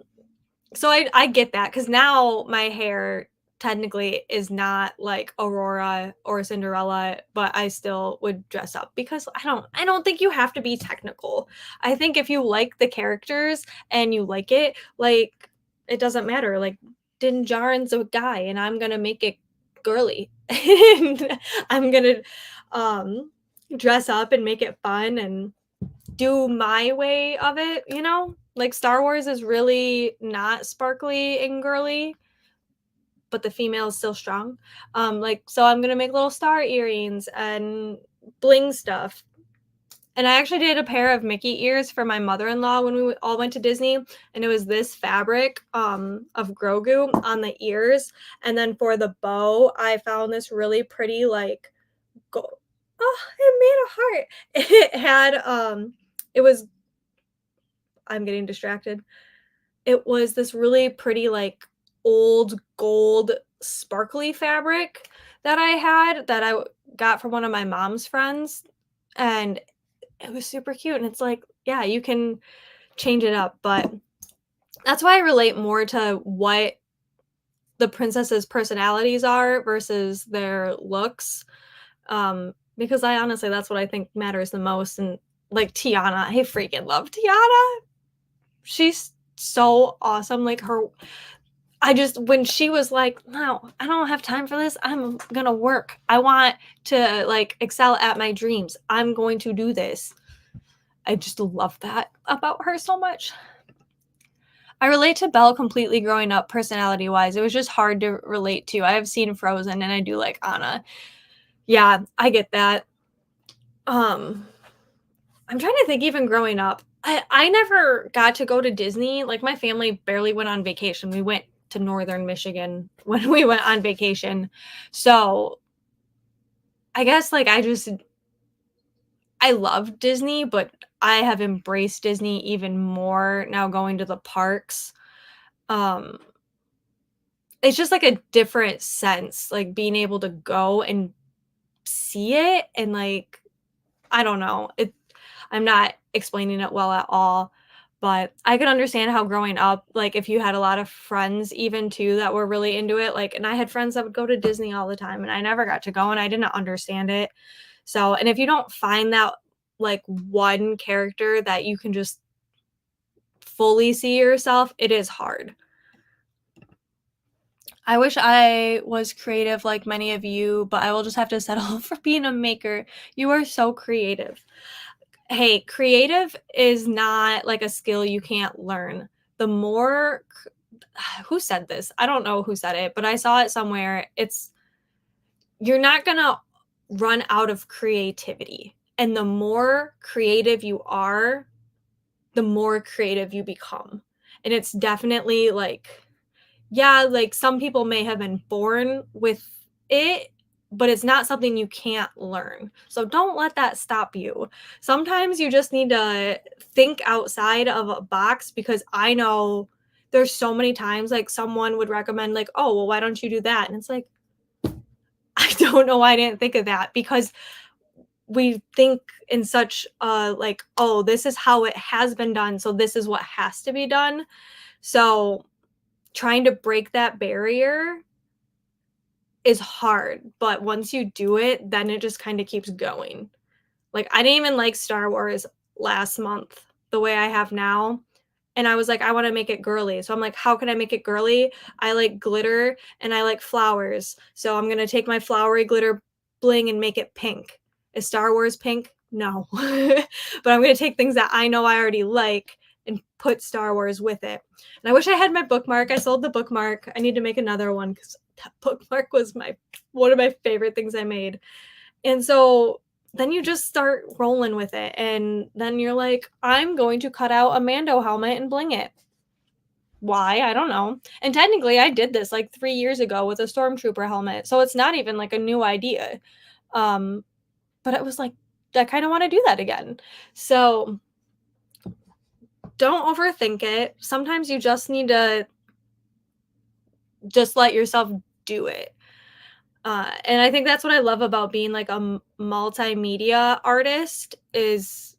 so I get that, because now my hair technically is not like Aurora or Cinderella, but I still would dress up because I don't think you have to be technical. I think if you like the characters and you like it, like it doesn't matter. Like Din Djarin's a guy, and I'm gonna make it girly. And I'm gonna um dress up and make it fun and do my way of it, you know? Like Star Wars is really not sparkly and girly, but the female is still strong. Like so I'm gonna make little star earrings and bling stuff. And I actually did a pair of Mickey ears for my mother-in-law when we all went to Disney, and it was this fabric of Grogu on the ears, and then for the bow, I found this really pretty like oh, it made a heart. It had it was I'm getting distracted. It was this really pretty, like, old gold sparkly fabric that I had that got from one of my mom's friends, and it was super cute. And it's like, yeah, you can change it up, but that's why I relate more to what the princesses' personalities are versus their looks, because I honestly that's what I think matters the most. And, like, Tiana, I freaking love Tiana. She's so awesome. Like her I just when she was like, "No, I don't have time for this. I'm gonna work. I want to like excel at my dreams. I'm going to do this." I just love that about her so much. I relate to Belle completely growing up personality wise. It was just hard to relate to. I have seen Frozen and I do like Anna. Yeah, I get that. Um I'm trying to think, even growing up, I never got to go to Disney. Like my family barely went on vacation. We went to northern Michigan when we went on vacation. So I guess like I love Disney, but I have embraced Disney even more now going to the parks. Um it's just like a different sense, like being able to go and see it and like I don't know. I'm not explaining it well at all, but I could understand how growing up, like if you had a lot of friends even too that were really into it, like and I had friends that would go to Disney all the time and I never got to go and I didn't understand it. So, and if you don't find that like one character that you can just fully see yourself, it is hard. I wish I was creative like many of you, but I will just have to settle for being a maker. You are so creative. Hey, creative is not like a skill you can't learn. The more who said this? I don't know who said it, but I saw it somewhere. It's you're not going to run out of creativity. And the more creative you are, the more creative you become. And it's definitely like, yeah, like some people may have been born with it, but it's not something you can't learn. So don't let that stop you. Sometimes you just need to think outside of a box, because I know there's so many times like someone would recommend like, "Oh, well, why don't you do that?" And it's like, I don't know why I didn't think of that, because we think in such like, "Oh, this is how it has been done, so this is what has to be done." So trying to break that barrier is hard, but once you do it, then it just kinda keeps going. Like, I didn't even like Star Wars last month the way I have now, and I was like, "I wanna make it girly." So I'm like, "How can I make it girly?" I like glitter and I like flowers, so I'm gonna take my flowery glitter bling and make it pink. Is Star Wars pink? No. But I'm gonna take things that I know I already like and put Star Wars with it. And I wish I had my bookmark. I sold the bookmark. I need to make another one because that bookmark was my one of my favorite things I made. And so then you just start rolling with it. And then you're like, I'm going to cut out a Mando helmet and bling it. Why? I don't know. And technically, I did this like 3 years ago with a Stormtrooper helmet. So it's not even like a new idea. Um, but it was like, I kind of want to do that again. So don't overthink it. Sometimes you just need to just let yourself do it. And I think that's what I love about being like a multimedia artist is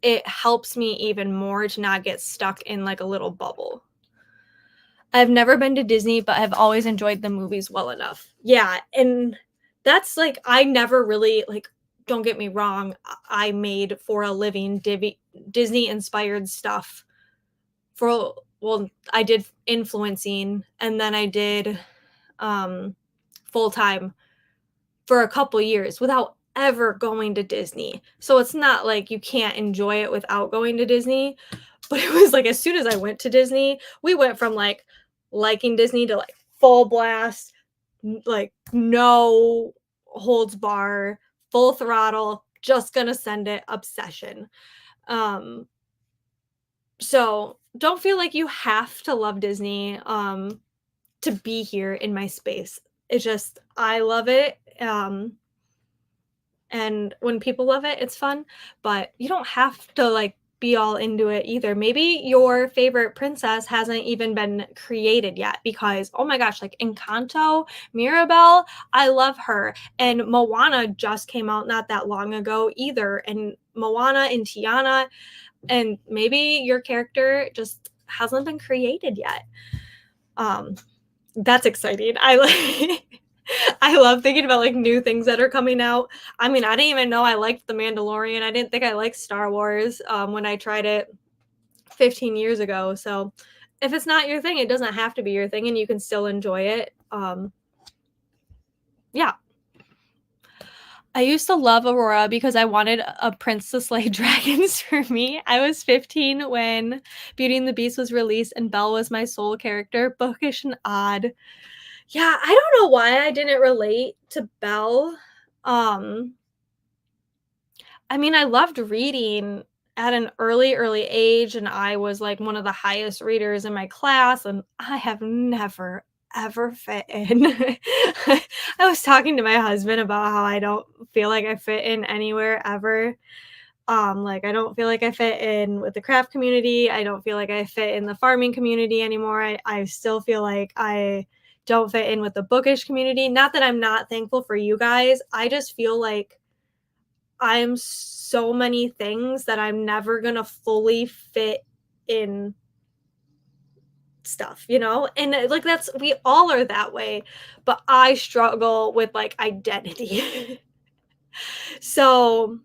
it helps me even more to not get stuck in like a little bubble. I've never been to Disney, but I've always enjoyed the movies well enough. Yeah, and that's like I never really like don't get me wrong, I made for a living Disney inspired stuff for well, I did influencing and then I did full time for a couple years without ever going to Disney. So it's not like you can't enjoy it without going to Disney, but it was like as soon as I went to Disney, we went from like liking Disney to like full blast, like no holds bar, full throttle, just gonna send it obsession. Um so don't feel like you have to love Disney to be here in my space. It's just I love it. And when people love it, it's fun, but you don't have to like be all into it either. Maybe your favorite princess hasn't even been created yet because oh my gosh, like Encanto, Mirabelle, I love her. And Moana just came out not that long ago either. And Moana and Tiana, and maybe your character just hasn't been created yet. Um, that's exciting. I like I love thinking about, like, new things that are coming out. I mean, I didn't even know I liked The Mandalorian. I didn't think I liked Star Wars, when I tried it 15 years ago, so if it's not your thing, it doesn't have to be your thing, and you can still enjoy it. Yeah. I used to love Aurora because I wanted a prince to slay dragons for me. I was 15 when Beauty and the Beast was released, and Belle was my sole character, bookish and odd. Yeah, I don't know why I didn't relate to Belle. Um, I mean, I loved reading at an early age, and I was like one of the highest readers in my class, and I have never ever fit in. I was talking to my husband about how I don't feel like I fit in anywhere ever. Like I don't feel like I fit in with the craft community. I don't feel like I fit in the farming community anymore. I still feel like I don't fit in with the bookish community. Not that I'm not thankful for you guys. I just feel like I'm so many things that I'm never gonna fully fit in stuff, you know? And like that's we all are that way, but I struggle with like identity. So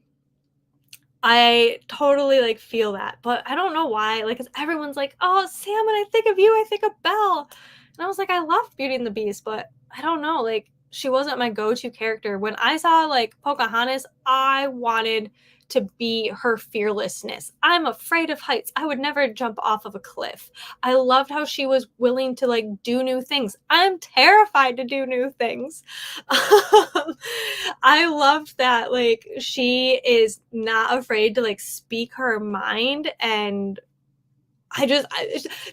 I totally like feel that, but I don't know why. Like, 'cause everyone's like, "Oh, Sam, when I think of you, I think of Belle." And I was like, I love Beauty and the Beast, but I don't know. Like, she wasn't my go-to character. When I saw like Pocahontas, I wanted to be her fearlessness. I'm afraid of heights. I would never jump off of a cliff. I loved how she was willing to like do new things. I'm terrified to do new things. I loved that like she is not afraid to like speak her mind, and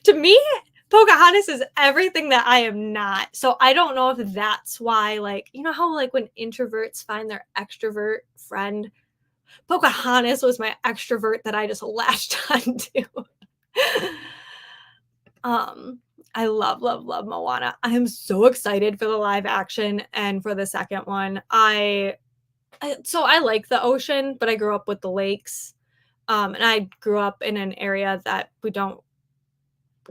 to me, Pocahontas is everything that I am not. So I don't know if that's why, like, you know how like when introverts find their extrovert friend, Pocahontas was my extrovert that I just latched onto. um, I love, love, love Moana. I am so excited for the live action and for the second one. I like the ocean, but I grew up with the lakes. And I grew up in an area that we don't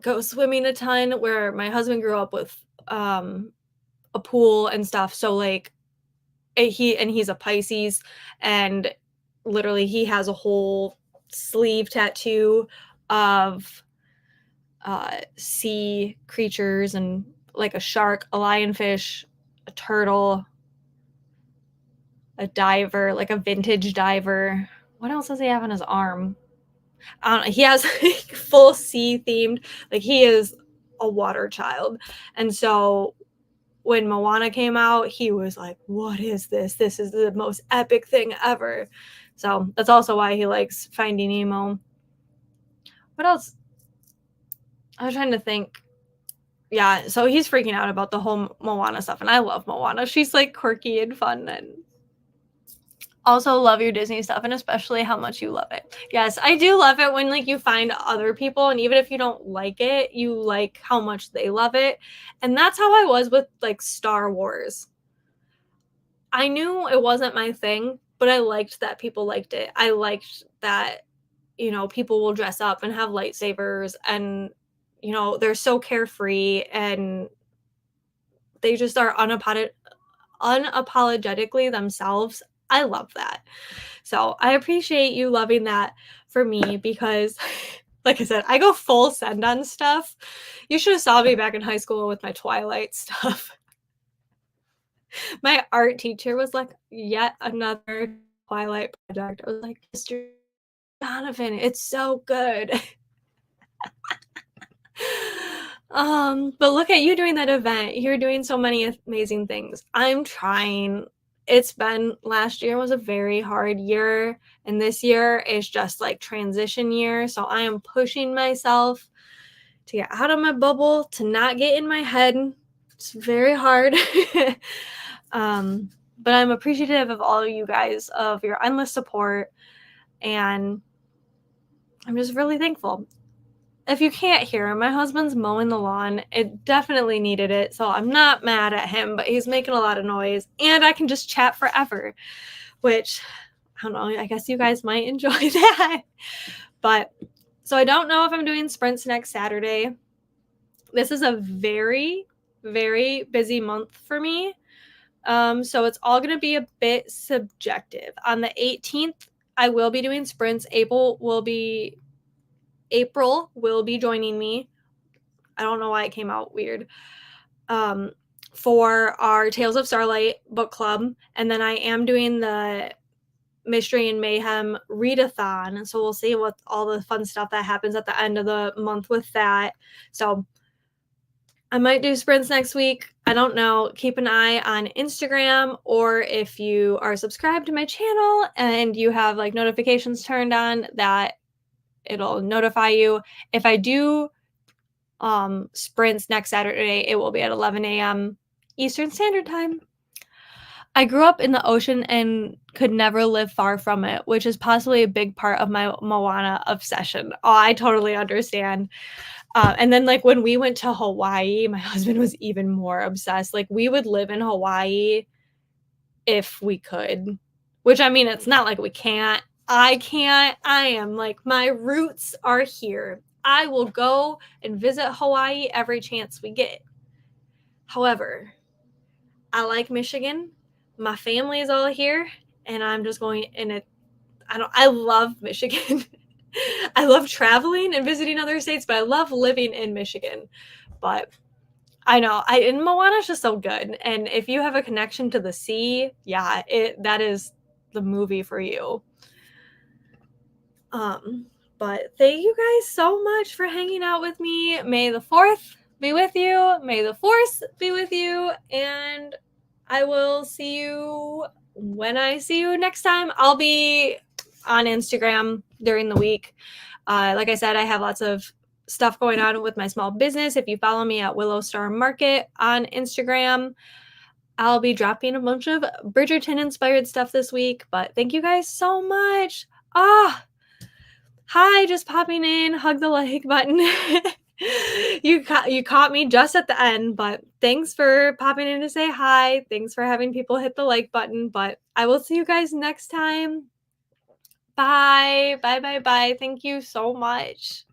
go swimming a ton, where my husband grew up with a pool and stuff. So like he's a Pisces, and literally he has a whole sleeve tattoo of sea creatures, and like a shark, a lionfish, a turtle, a diver, like a vintage diver. What else does he have on his arm? I don't know. He has like full sea themed, like he is a water child. And so when Moana came out, he was like, "What is this? This is the most epic thing ever." So that's also why he likes Finding Nemo. What else? I was trying to think. Yeah, so he's freaking out about the whole Moana stuff, and I love Moana. She's like quirky and fun, and also love your Disney stuff, and especially how much you love it. Yes, I do love it when like you find other people, and even if you don't like it, you like how much they love it. And that's how I was with like Star Wars. I knew it wasn't my thing, but I liked that people liked it. I liked that, you know, people will dress up and have lightsabers, and you know, they're so carefree, and they just are unapologetically themselves. I love that. So I appreciate you loving that for me, because like I said, I go full send on stuff. You should have saw me back in high school with my Twilight stuff. My art teacher was like, yet another Twilight project. I was like, Mr. Donovan, it's so good. But look at you doing that event. You're doing so many amazing things. I'm trying. Last year was a very hard year, and this year is just like transition year. So I am pushing myself to get out of my bubble, to not get in my head. It's very hard. But I'm appreciative of all of you guys, of your endless support, and I'm just really thankful. If you can't hear him, my husband's mowing the lawn. It definitely needed it, so I'm not mad at him, but he's making a lot of noise, and I can just chat forever, which, I don't know, I guess you guys might enjoy that. But, so I don't know if I'm doing sprints next Saturday. This is a very, very busy month for me. So it's all going to be a bit subjective. On the 18th, I will be doing sprints. April will be joining me. I don't know why it came out weird. For our Tales of Starlight book club. And then I am doing the Mystery and Mayhem readathon. So we'll see what all the fun stuff that happens at the end of the month with that. So I might do sprints next week. I don't know. Keep an eye on Instagram, or if you are subscribed to my channel and you have like notifications turned on, that it'll notify you. If I do sprints next Saturday, it will be at 11 a.m. Eastern Standard Time. I grew up in the ocean and could never live far from it, which is possibly a big part of my Moana obsession. Oh, I totally understand. And then like when we went to Hawaii, my husband was even more obsessed. Like we would live in Hawaii if we could, which I mean, it's not like we can't. I can't. I am like, my roots are here. I will go and visit Hawaii every chance we get. However, I like Michigan. My family is all here, and I'm just going in it. I love Michigan. I love traveling and visiting other states, but I love living in Michigan. But I know, and Moana's just so good. And if you have a connection to the sea, yeah, that is the movie for you. But thank you guys so much for hanging out with me. May the 4th be with you. May the force be with you. And I will see you when I see you next time. I'll be on Instagram during the week. Like I said, I have lots of stuff going on with my small business. If you follow me at Willow Star Market on Instagram, I'll be dropping a bunch of Bridgerton inspired stuff this week. But thank you guys so much. Ah, hi, just popping in. Hug the like button. You caught me just at the end, but thanks for popping in to say hi. Thanks for having people hit the like button. But I will see you guys next time. Bye. Bye, bye, bye. Thank you so much.